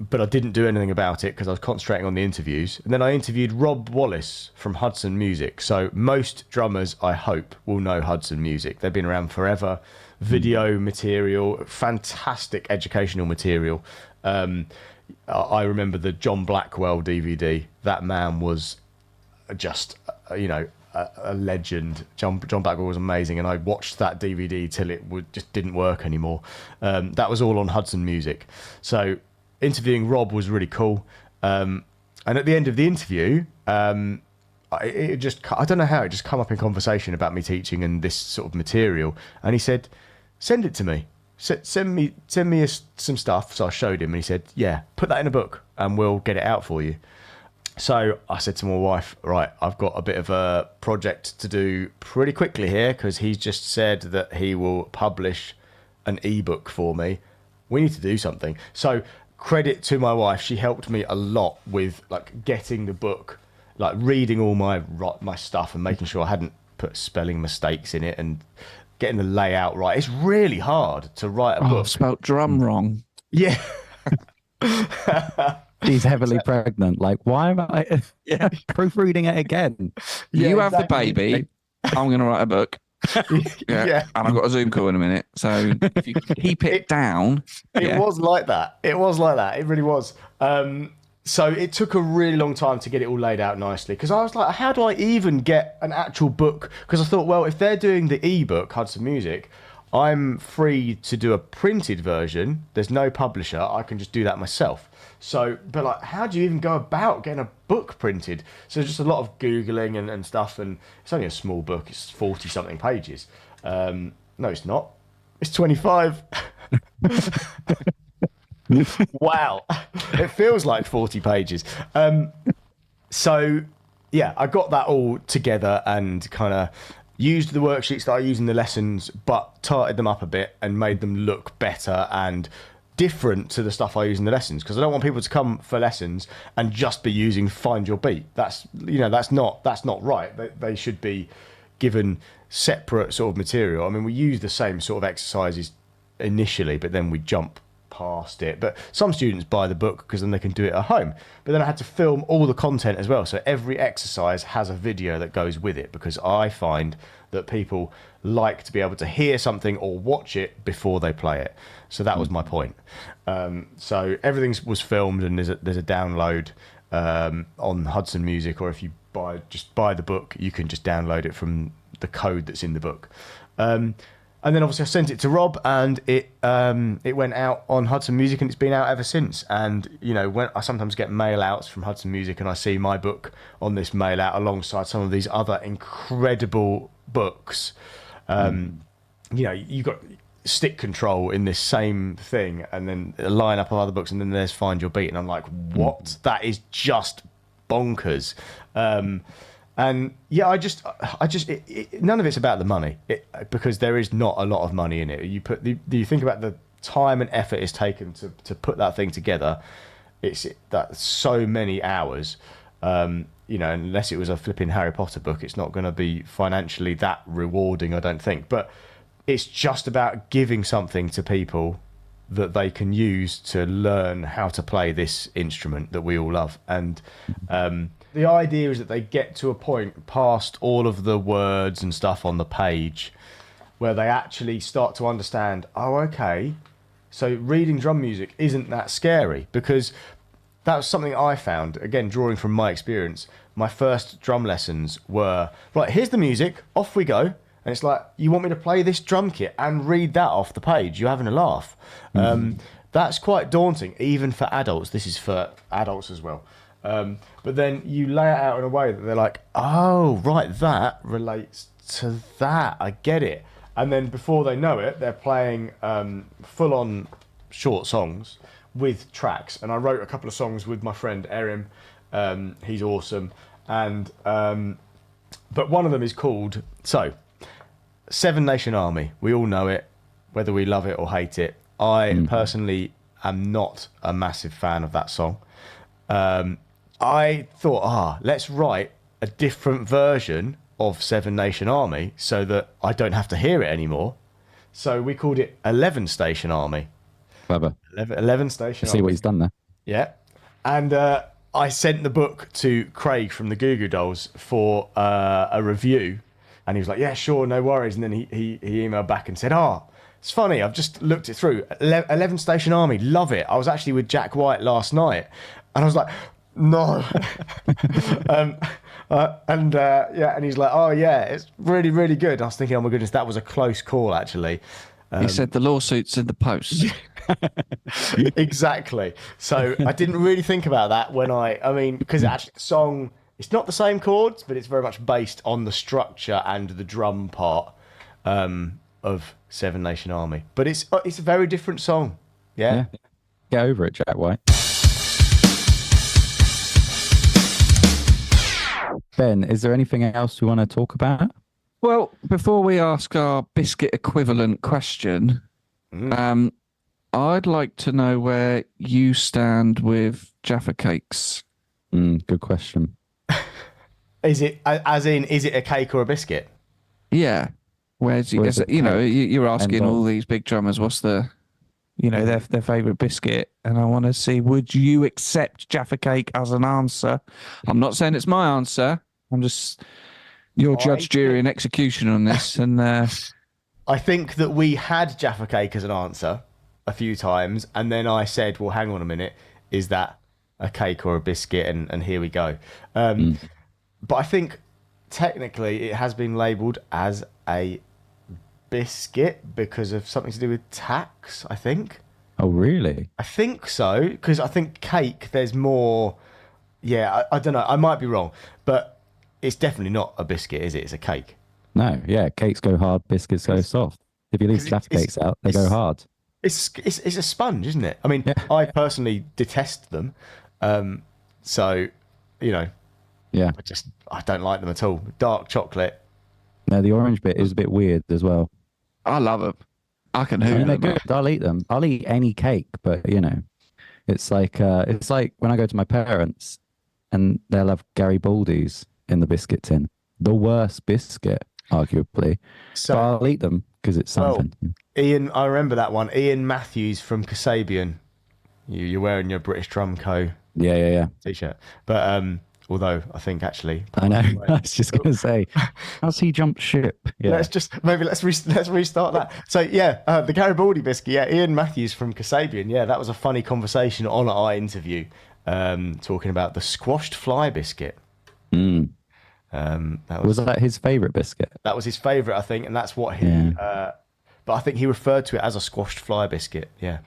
[SPEAKER 2] but I didn't do anything about it because I was concentrating on the interviews. And then I interviewed Rob Wallace from Hudson Music. So most drummers, I hope, will know Hudson Music. They've been around forever. Video material, fantastic educational material. I remember the John Blackwell DVD. That man was just, a legend. John Blackwell was amazing, and I watched that DVD till it just didn't work anymore. That was all on Hudson Music. So interviewing Rob was really cool. And at the end of the interview, I don't know how, it just come up in conversation about me teaching and this sort of material. And he said, send it to me. Send me some stuff. So I showed him, and he said, yeah, put that in a book and we'll get it out for you. So I said to my wife, right, I've got a bit of a project to do pretty quickly here, because he's just said that he will publish an ebook for me. We need to do something. So credit to my wife. She helped me a lot with like getting the book, like reading all my stuff and making sure I hadn't put spelling mistakes in it and getting the layout right. It's really hard to write a book.
[SPEAKER 5] I've spelt drum wrong.
[SPEAKER 2] Yeah.
[SPEAKER 4] She's heavily pregnant. Like, why am I proofreading it again?
[SPEAKER 5] Yeah, you have
[SPEAKER 2] exactly.
[SPEAKER 5] the baby. I'm going to write a book.
[SPEAKER 2] Yeah.
[SPEAKER 5] And I've got a Zoom call in a minute. So if you keep it down.
[SPEAKER 2] It was like that. It really was. So it took a really long time to get it all laid out nicely, because I was like, how do I even get an actual book? Because I thought, well, if they're doing the ebook, Hudson Music, I'm free to do a printed version. There's no publisher. I can just do that myself. So, but like, how do you even go about getting a book printed? So just a lot of Googling and stuff, and it's only a small book. It's 40 something pages. No, it's not. It's 25. Wow. It feels like 40 pages. So yeah, I got that all together and kind of used the worksheets that I use in the lessons, but tarted them up a bit and made them look better and different to the stuff I use in the lessons, because I don't want people to come for lessons and just be using Find Your Beat. That's not right. They should be given separate sort of material. I mean, we use the same sort of exercises initially, but then we jump past it. But some students buy the book because then they can do it at home. But then I had to film all the content as well. So every exercise has a video that goes with it, because I find that people like to be able to hear something or watch it before they play it. So that was my point. So everything was filmed, and there's a download on Hudson Music, or if you buy the book, you can just download it from the code that's in the book. And then obviously I sent it to Rob, and it went out on Hudson Music, and it's been out ever since. And when I sometimes get mail outs from Hudson Music, and I see my book on this mail out alongside some of these other incredible books. You've got Stick Control in this same thing, and then a lineup of other books, and then there's Find Your Beat, and I'm like, what? That is just bonkers. And yeah, I just none of it's about the money, because there is not a lot of money in it. You think about the time and effort it's taken to put that thing together. That's so many hours. Unless it was a flipping Harry Potter book, it's not going to be financially that rewarding, I don't think. But it's just about giving something to people that they can use to learn how to play this instrument that we all love. And the idea is that they get to a point past all of the words and stuff on the page where they actually start to understand, oh, okay, so reading drum music isn't that scary. Because that was something I found, again, drawing from my experience. My first drum lessons were, right, here's the music, off we go. And it's like, you want me to play this drum kit and read that off the page? You're having a laugh. That's quite daunting, even for adults. This is for adults as well. But then you lay it out in a way that they're like, oh, right, that relates to that. I get it. And then before they know it, they're playing full-on short songs with tracks. And I wrote a couple of songs with my friend Erin. He's awesome. And but one of them is called Seven Nation Army. We all know it, whether we love it or hate it. I personally am not a massive fan of that song. I thought, let's write a different version of Seven Nation Army so that I don't have to hear it anymore. So we called it 11 Station Army.
[SPEAKER 4] Clever.
[SPEAKER 2] 11 Station
[SPEAKER 4] See
[SPEAKER 2] Army.
[SPEAKER 4] what he's done there.
[SPEAKER 2] Yeah. And I sent the book to Craig from the Goo Goo Dolls for a review. And he was like, yeah, sure, no worries. And then he emailed back and said, it's funny, I've just looked it through. 11 Station Army, love it. I was actually with Jack White last night. And I was like, no. And he's like, oh, yeah, it's really, really good. And I was thinking, oh, my goodness, that was a close call, actually.
[SPEAKER 3] He said the lawsuit's in the post.
[SPEAKER 2] Exactly. So I didn't really think about that because actually the song, it's not the same chords, but it's very much based on the structure and the drum part of Seven Nation Army. But it's a very different song. Yeah.
[SPEAKER 4] Get over it, Jack White. Ben, is there anything else we want to talk about?
[SPEAKER 5] Well, before we ask our biscuit equivalent question, I'd like to know where you stand with Jaffa Cakes.
[SPEAKER 4] Good question.
[SPEAKER 2] Is it a cake or a biscuit?
[SPEAKER 5] Yeah. You're asking all these big drummers what's the, their favourite biscuit, and I want to see, would you accept Jaffa Cake as an answer? I'm not saying it's my answer. I'm just your judge, jury, and execution on this. And
[SPEAKER 2] I think that we had Jaffa Cake as an answer a few times, and then I said, well, hang on a minute, is that a cake or a biscuit? And here we go. But I think technically it has been labelled as a biscuit because of something to do with tax, I think.
[SPEAKER 4] Oh, really?
[SPEAKER 2] I think so, because I think cake, there's more... Yeah, I don't know. I might be wrong, but it's definitely not a biscuit, is it? It's a cake.
[SPEAKER 4] No, yeah, cakes go hard, biscuits go soft. If you leave Jaffa Cakes out, they go hard.
[SPEAKER 2] It's a sponge, isn't it? I mean, I personally detest them. So,
[SPEAKER 4] Yeah.
[SPEAKER 2] I don't like them at all. Dark chocolate.
[SPEAKER 4] No, the orange bit is a bit weird as well.
[SPEAKER 5] I love them. I can
[SPEAKER 4] they're
[SPEAKER 5] them.
[SPEAKER 4] good. I'll eat them. I'll eat any cake, but it's like when I go to my parents and they'll have Garibaldi's in the biscuit tin. The worst biscuit, arguably. So but I'll eat them because it's something.
[SPEAKER 2] Well, Ian, I remember that one. Ian Matthews from Kasabian. You're wearing your British Drum Co.
[SPEAKER 4] Yeah.
[SPEAKER 2] T-shirt, but although I think actually,
[SPEAKER 4] I know. I was just going to say, how's he jumped ship? Yeah.
[SPEAKER 2] Let's restart that. So the Garibaldi biscuit. Yeah, Ian Matthews from Kasabian. Yeah, that was a funny conversation on our interview, talking about the squashed fly biscuit.
[SPEAKER 4] Was that his favourite biscuit?
[SPEAKER 2] That was his favourite, I think, and that's what he. But I think he referred to it as a squashed fly biscuit. Yeah.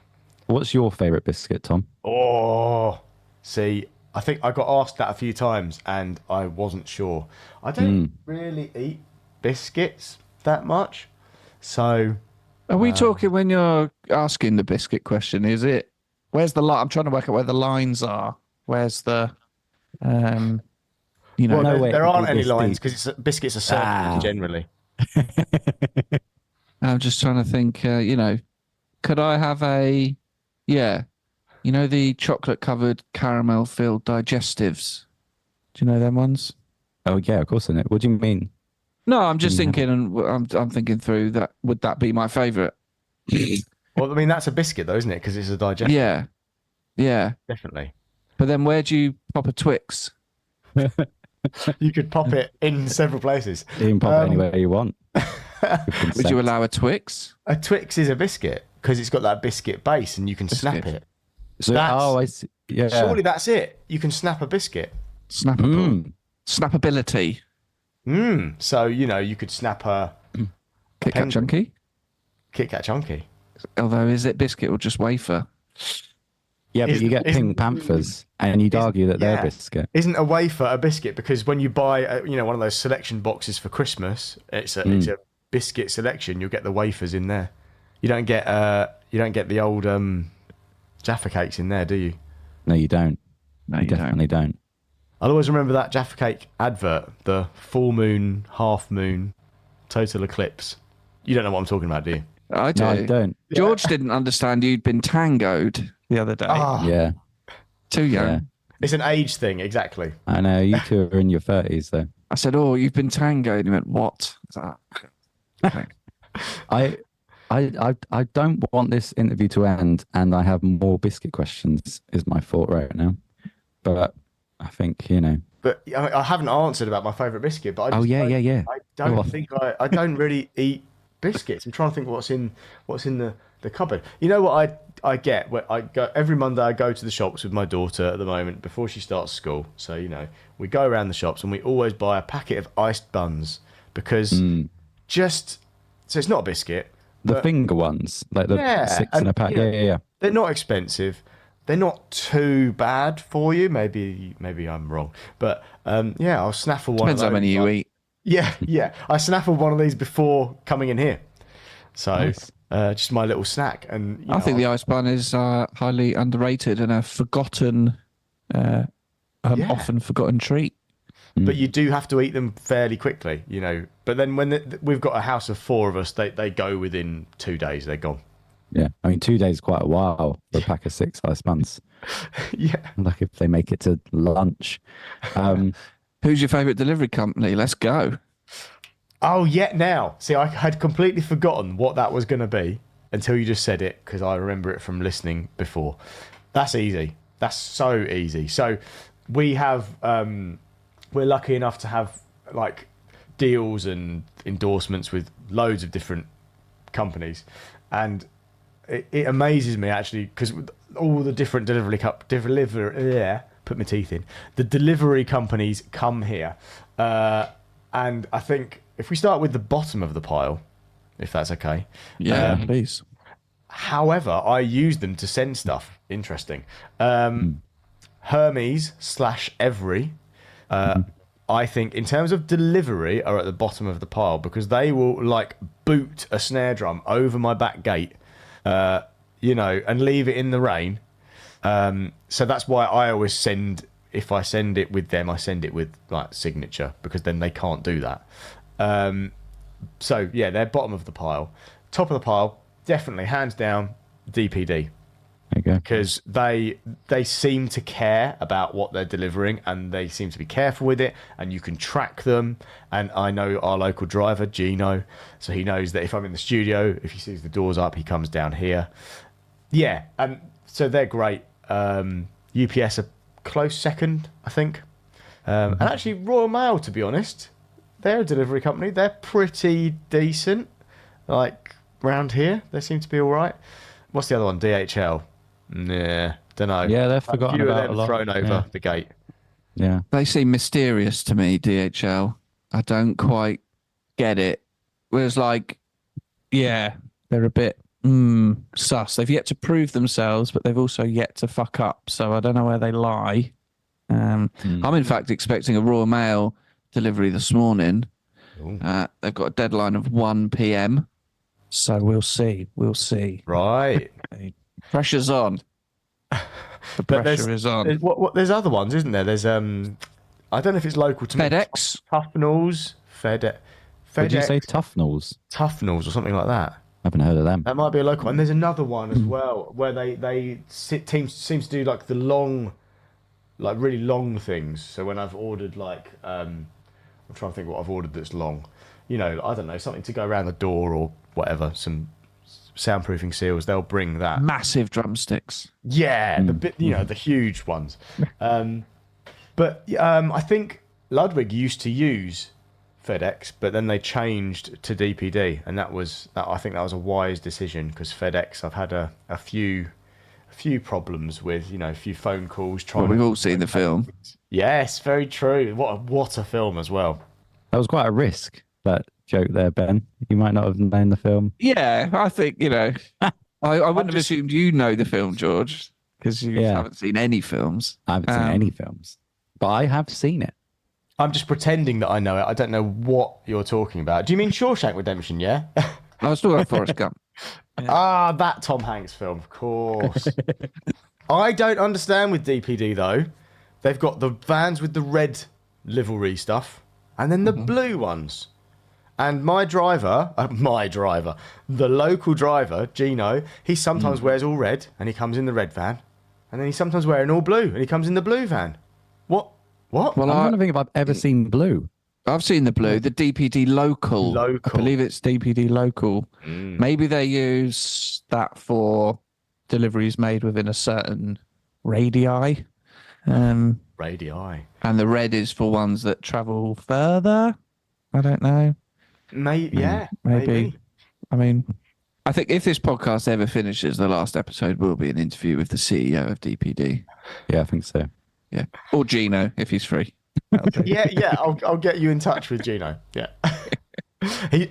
[SPEAKER 4] What's your favourite biscuit, Tom?
[SPEAKER 2] Oh, see, I think I got asked that a few times, and I wasn't sure. I don't really eat biscuits that much, so.
[SPEAKER 5] Are we talking when you're asking the biscuit question? Is it where's the line? I'm trying to work out where the lines are. Where's the
[SPEAKER 2] Well, there aren't any lines because biscuits are served generally.
[SPEAKER 5] I'm just trying to think, could I have the chocolate-covered caramel-filled digestives? Do you know them ones?
[SPEAKER 4] Oh, yeah, of course I know. What do you mean?
[SPEAKER 5] No, I'm just thinking, and I'm thinking through that. Would that be my favourite?
[SPEAKER 2] Well, I mean, that's a biscuit, though, isn't it? Because it's a digestive.
[SPEAKER 5] Yeah.
[SPEAKER 2] Definitely.
[SPEAKER 5] But then where do you pop a Twix?
[SPEAKER 2] You could pop it in several places.
[SPEAKER 4] You can pop it anywhere you want.
[SPEAKER 5] Would you allow a Twix?
[SPEAKER 2] A Twix is a biscuit because it's got that biscuit base and you can snap it.
[SPEAKER 4] So, I see. Yeah.
[SPEAKER 2] Surely that's it. You can snap a biscuit.
[SPEAKER 5] Snappable. Snappability.
[SPEAKER 2] So, you could snap a
[SPEAKER 5] Kit Kat Chunky?
[SPEAKER 2] Kit Kat Chunky.
[SPEAKER 5] Although, is it biscuit or just wafer?
[SPEAKER 4] Yeah, but you get Pink Panthers, and you'd argue that they're a biscuit.
[SPEAKER 2] Isn't a wafer a biscuit? Because when you buy, one of those selection boxes for Christmas, it's a biscuit selection. You'll get the wafers in there. You don't get the old Jaffa Cakes in there, do you?
[SPEAKER 4] No, you don't.
[SPEAKER 5] No,
[SPEAKER 4] you definitely don't.
[SPEAKER 2] I'll always remember that Jaffa Cake advert, the full moon, half moon, total eclipse. You don't know what I'm talking about, do you?
[SPEAKER 5] I do.
[SPEAKER 4] No, I don't.
[SPEAKER 5] George didn't understand you'd been tangoed the other day.
[SPEAKER 4] Yeah.
[SPEAKER 5] Too young.
[SPEAKER 4] Yeah.
[SPEAKER 2] It's an age thing, exactly.
[SPEAKER 4] I know. You two are in your 30s, though.
[SPEAKER 5] I said, "Oh, you've been tangoed." He went, "What?" I was like, okay.
[SPEAKER 4] I don't want this interview to end, and I have more biscuit questions. Is my thought right now, but I think
[SPEAKER 2] But I haven't answered about my favourite biscuit. But
[SPEAKER 4] yeah.
[SPEAKER 2] I don't really eat biscuits. I'm trying to think what's in the cupboard. You know what I get? Where I go every Monday, I go to the shops with my daughter at the moment before she starts school. So we go around the shops and we always buy a packet of iced buns because so it's not a biscuit.
[SPEAKER 4] The finger ones, like the 6 in a pack. Yeah.
[SPEAKER 2] They're not expensive. They're not too bad for you. Maybe I'm wrong, but I'll snaffle one.
[SPEAKER 5] Depends
[SPEAKER 2] of those.
[SPEAKER 5] how many you eat.
[SPEAKER 2] Yeah. I snaffled one of these before coming in here, so
[SPEAKER 4] Nice.
[SPEAKER 2] Just my little snack. And
[SPEAKER 5] I think the ice bun is highly underrated and a forgotten, often forgotten treat.
[SPEAKER 2] But you do have to eat them fairly quickly, But then when we've got a house of 4 of us, they go within 2 days. They're gone.
[SPEAKER 4] Yeah, I mean 2 days is quite a while for a pack of 6 ice buns.
[SPEAKER 2] Yeah.
[SPEAKER 4] Like if they make it to lunch.
[SPEAKER 5] Who's your favourite delivery company? Let's go.
[SPEAKER 2] Oh, yeah. Now, see, I had completely forgotten what that was going to be until you just said it because I remember it from listening before. That's easy. That's so easy. So we have. We're lucky enough to have like deals and endorsements with loads of different companies, and it amazes me actually because all the different put my teeth in. The delivery companies come here, and I think if we start with the bottom of the pile, if that's okay.
[SPEAKER 5] Yeah, please.
[SPEAKER 2] However, I use them to send stuff. Interesting. Hermes/Every. I think in terms of delivery are at the bottom of the pile because they will like boot a snare drum over my back gate, and leave it in the rain. So that's why I always if I send it with them, I send it with like signature because then they can't do that. So yeah, they're bottom of the pile. Top of the pile, definitely hands down, DPD.
[SPEAKER 4] Okay.
[SPEAKER 2] Because they seem to care about what they're delivering and they seem to be careful with it and you can track them. And I know our local driver, Gino, so he knows that if I'm in the studio, if he sees the doors up, he comes down here. Yeah, and so they're great. UPS a close second, I think. And actually Royal Mail, to be honest, they're a delivery company. They're pretty decent. Like round here, they seem to be all right. What's the other one? DHL. Nah, don't know.
[SPEAKER 4] Yeah, they're forgotten about a lot.
[SPEAKER 2] Thrown over the gate.
[SPEAKER 4] Yeah.
[SPEAKER 5] They seem mysterious to me, DHL. I don't quite get it. Whereas, they're a bit sus. They've yet to prove themselves, but they've also yet to fuck up. So I don't know where they lie. I'm in fact expecting a Royal Mail delivery this morning. They've got a deadline of 1 p.m. So we'll see.
[SPEAKER 2] Right.
[SPEAKER 5] Pressure's on. The pressure is on.
[SPEAKER 2] There's other ones, isn't there? There's I don't know if it's local to
[SPEAKER 5] FedEx.
[SPEAKER 2] Tufnel's. FedEx.
[SPEAKER 4] Did you say Tufnel's?
[SPEAKER 2] Tufnel's or something like that.
[SPEAKER 4] I haven't heard of them.
[SPEAKER 2] That might be a local one. There's another one as well where they seems to do like the long, like really long things. So when I've ordered I'm trying to think what I've ordered that's long. I don't know, something to go around the door or whatever, some soundproofing seals, they'll bring that.
[SPEAKER 5] Massive drumsticks.
[SPEAKER 2] Yeah, the huge ones. But I think Ludwig used to use FedEx, but then they changed to DPD, and I think that was a wise decision because FedEx, I've had a few problems with, a few phone calls.
[SPEAKER 5] We've all seen the film.
[SPEAKER 2] Yes, very true. What a film as well.
[SPEAKER 4] That was quite a risk, that joke there, Ben. You might not have known the film.
[SPEAKER 5] Yeah, I think, I wouldn't have assumed you know the film, George, because you haven't seen any films.
[SPEAKER 4] I haven't seen any films, but I have seen it.
[SPEAKER 2] I'm just pretending that I know it. I don't know what you're talking about. Do you mean Shawshank Redemption, yeah?
[SPEAKER 5] I was talking about Forrest Gump.
[SPEAKER 2] Yeah. That Tom Hanks film, of course. I don't understand with DPD, though. They've got the vans with the red livery stuff and then the blue ones. And my driver, the local driver, Gino, he sometimes wears all red and he comes in the red van. And then he's sometimes wearing all blue and he comes in the blue van. What?
[SPEAKER 4] Well, I'm trying to think if I've ever seen blue.
[SPEAKER 5] I've seen the blue, the DPD local. I believe it's DPD local. Maybe they use that for deliveries made within a certain radii.
[SPEAKER 2] Radii.
[SPEAKER 5] And the red is for ones that travel further. I don't know.
[SPEAKER 2] Maybe.
[SPEAKER 5] I mean, I think if this podcast ever finishes, the last episode will be an interview with the CEO of DPD.
[SPEAKER 4] Yeah, I think so.
[SPEAKER 5] Yeah. Or Gino, if he's free.
[SPEAKER 2] Yeah. I'll get you in touch with Gino. Yeah.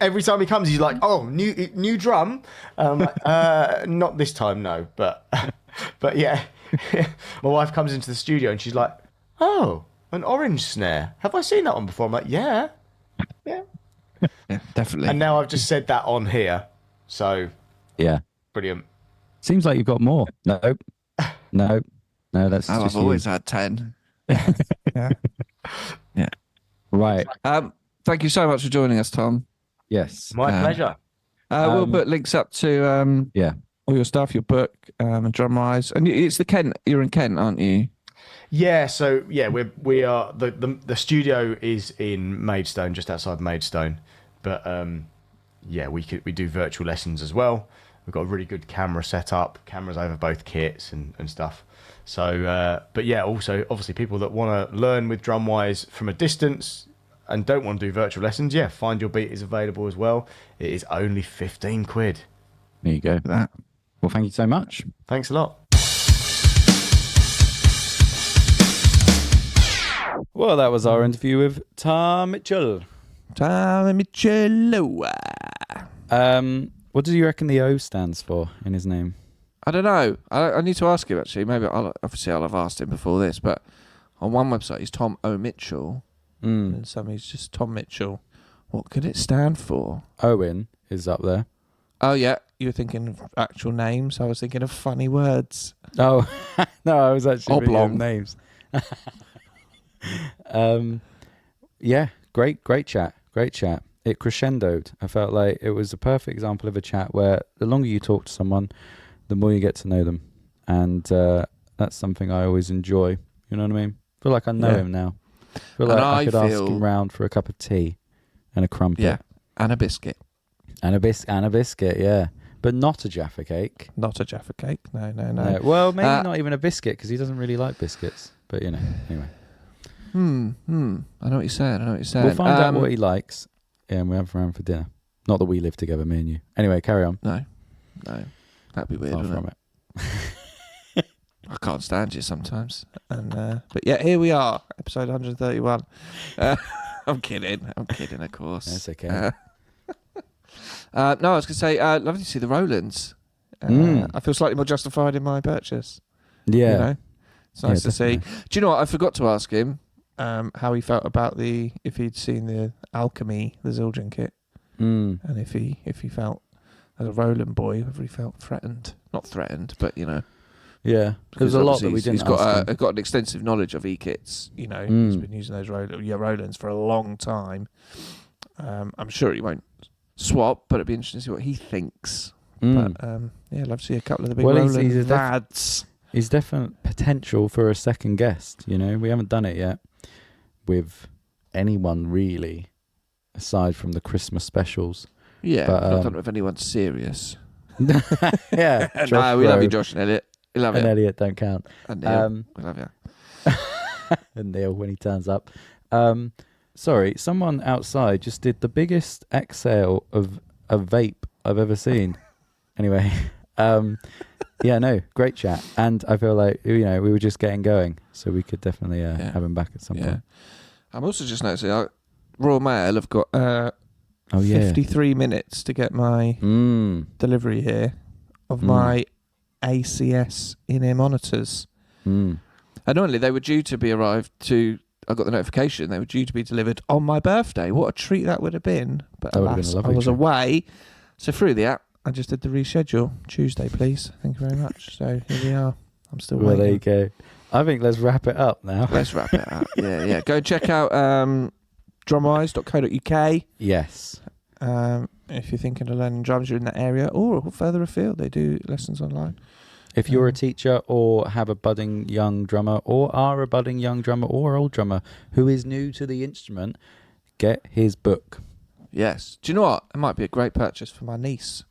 [SPEAKER 2] Every time he comes, he's like, "Oh, new drum." Not this time, no. But yeah, my wife comes into the studio and she's like, "Oh, an orange snare. Have I seen that one before?" I'm like, "Yeah,
[SPEAKER 5] yeah, definitely."
[SPEAKER 2] And now I've just said that on here, so
[SPEAKER 4] yeah,
[SPEAKER 2] brilliant.
[SPEAKER 4] Seems like you've got more. No. That's
[SPEAKER 5] I've always had 10. Yeah.
[SPEAKER 4] Right.
[SPEAKER 5] Thank you so much for joining us, Tom.
[SPEAKER 4] Yes.
[SPEAKER 2] My pleasure.
[SPEAKER 5] We'll put links up to all your stuff, your book, and Drumwise. And it's the Kent. You're in Kent, aren't you?
[SPEAKER 2] Yeah. So yeah, we are the studio is in Maidstone, just outside Maidstone. But we do virtual lessons as well. We've got a really good camera setup, cameras over both kits and stuff. So, but yeah, also obviously people that want to learn with Drumwise from a distance and don't want to do virtual lessons, yeah, Find Your Beat is available as well. It is only 15 quid.
[SPEAKER 4] There you go. That. Well, thank you so much.
[SPEAKER 2] Thanks a lot.
[SPEAKER 4] Well, that was our interview with Tom Mitchell. What do you reckon the O stands for in his name?
[SPEAKER 3] I don't know. I need to ask him, actually. Maybe I'll have asked him before this, but on one website he's Tom O. Mitchell, and some he's just Tom Mitchell. What could it stand for?
[SPEAKER 4] Owen is up there.
[SPEAKER 3] Oh, yeah. You were thinking of actual names. I was thinking of funny words.
[SPEAKER 4] Oh, no, I was actually
[SPEAKER 3] Oblong
[SPEAKER 4] names. Yeah, great chat. It crescendoed. I felt like it was a perfect example of a chat where the longer you talk to someone, the more you get to know them. And that's something I always enjoy. You know what I mean? I feel like I know him now. I feel like I could ask him round for a cup of tea and a crumpet.
[SPEAKER 3] Yeah, and a biscuit.
[SPEAKER 4] And a biscuit, yeah. But not a Jaffa cake.
[SPEAKER 3] Not a Jaffa cake. No.
[SPEAKER 4] Well, maybe not even a biscuit because he doesn't really like biscuits. But, anyway.
[SPEAKER 3] I know what you're saying.
[SPEAKER 4] We'll find out what he likes. Yeah, and we'll have him around for dinner. Not that we live together, me and you. Anyway, carry on.
[SPEAKER 3] No. That'd be weird,
[SPEAKER 4] Far
[SPEAKER 3] wouldn't
[SPEAKER 4] from
[SPEAKER 3] it? I can't stand you sometimes. And but yeah, here we are, episode 131. I'm kidding, of course.
[SPEAKER 4] That's okay.
[SPEAKER 3] No, I was going to say, lovely to see the Rolands. I feel slightly more justified in my purchase.
[SPEAKER 4] Yeah.
[SPEAKER 3] You know? It's nice to see.
[SPEAKER 4] Definitely.
[SPEAKER 3] Do you know what? I forgot to ask him how he felt about if he'd seen the Alchemy, the Zildjian kit. And if he felt, as a Roland boy, whether he felt threatened. Not threatened, but, you know.
[SPEAKER 4] Yeah. There's a lot that we didn't ask him.
[SPEAKER 3] He's got an extensive knowledge of e-kits. You know, he's been using those Rolands for a long time. I'm sure he won't swap, but it'd be interesting to see what he thinks. But I'd love to see a couple of the big Roland VADs.
[SPEAKER 4] He's definitely potential for a second guest. You know, we haven't done it yet with anyone really, aside from the Christmas specials.
[SPEAKER 3] Yeah,
[SPEAKER 4] but,
[SPEAKER 3] not done it with anyone serious.
[SPEAKER 4] Yeah,
[SPEAKER 3] no, we love you, Josh and Elliot. We love
[SPEAKER 4] and
[SPEAKER 3] you.
[SPEAKER 4] Elliot don't count.
[SPEAKER 3] And Neil, we love you.
[SPEAKER 4] And Neil when he turns up. Sorry, someone outside just did the biggest exhale of a vape I've ever seen. Anyway, yeah, no, great chat. And I feel like, you know, we were just getting going, so we could definitely have him back at some point.
[SPEAKER 3] I'm also just noticing, Royal Mail have got 53 minutes to get my delivery here of my ACS in-ear monitors. And normally they were due to be I got the notification they were due to be delivered on my birthday. What a treat that would have been. But alas, I was away. So through the app, I just did the reschedule. Tuesday, please. Thank you very much. So here we are. I'm still waiting.
[SPEAKER 4] Well, there you go. I think let's wrap it up now.
[SPEAKER 3] Let's wrap it up. Yeah. Go check out drumwise.co.uk.
[SPEAKER 4] Yes.
[SPEAKER 3] If you're thinking of learning drums, you're in that area, or further afield, they do lessons online.
[SPEAKER 4] If you're a teacher or have a budding young drummer or are a budding young drummer or old drummer who is new to the instrument, get his book.
[SPEAKER 3] Yes. Do you know what? It might be a great purchase for my niece.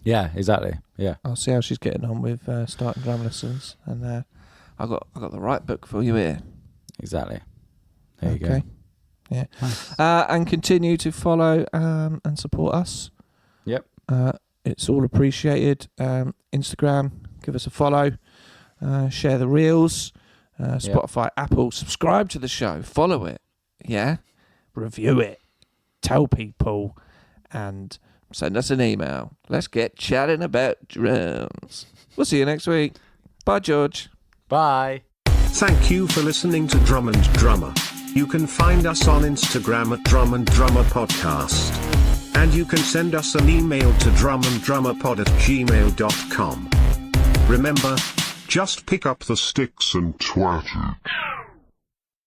[SPEAKER 4] Yeah, exactly. Yeah.
[SPEAKER 3] I'll see how she's getting on with starting drum lessons, and I got the right book for you here.
[SPEAKER 4] Exactly. There you
[SPEAKER 3] Okay.
[SPEAKER 4] go.
[SPEAKER 3] Yeah.
[SPEAKER 4] Nice.
[SPEAKER 3] And continue to follow and support us.
[SPEAKER 4] Yep.
[SPEAKER 3] It's all appreciated. Instagram, give us a follow. Share the reels. Spotify, Apple. Subscribe to the show. Follow it. Yeah. Review it. Tell people. And send us an email. Let's get chatting about drums. We'll see you next week. Bye, George.
[SPEAKER 4] Bye.
[SPEAKER 6] Thank you for listening to Drum and Drummer. You can find us on Instagram at Drum and Drummer Podcast. And you can send us an email to drumanddrummerpod@gmail.com. Remember, just pick up the sticks and twat it.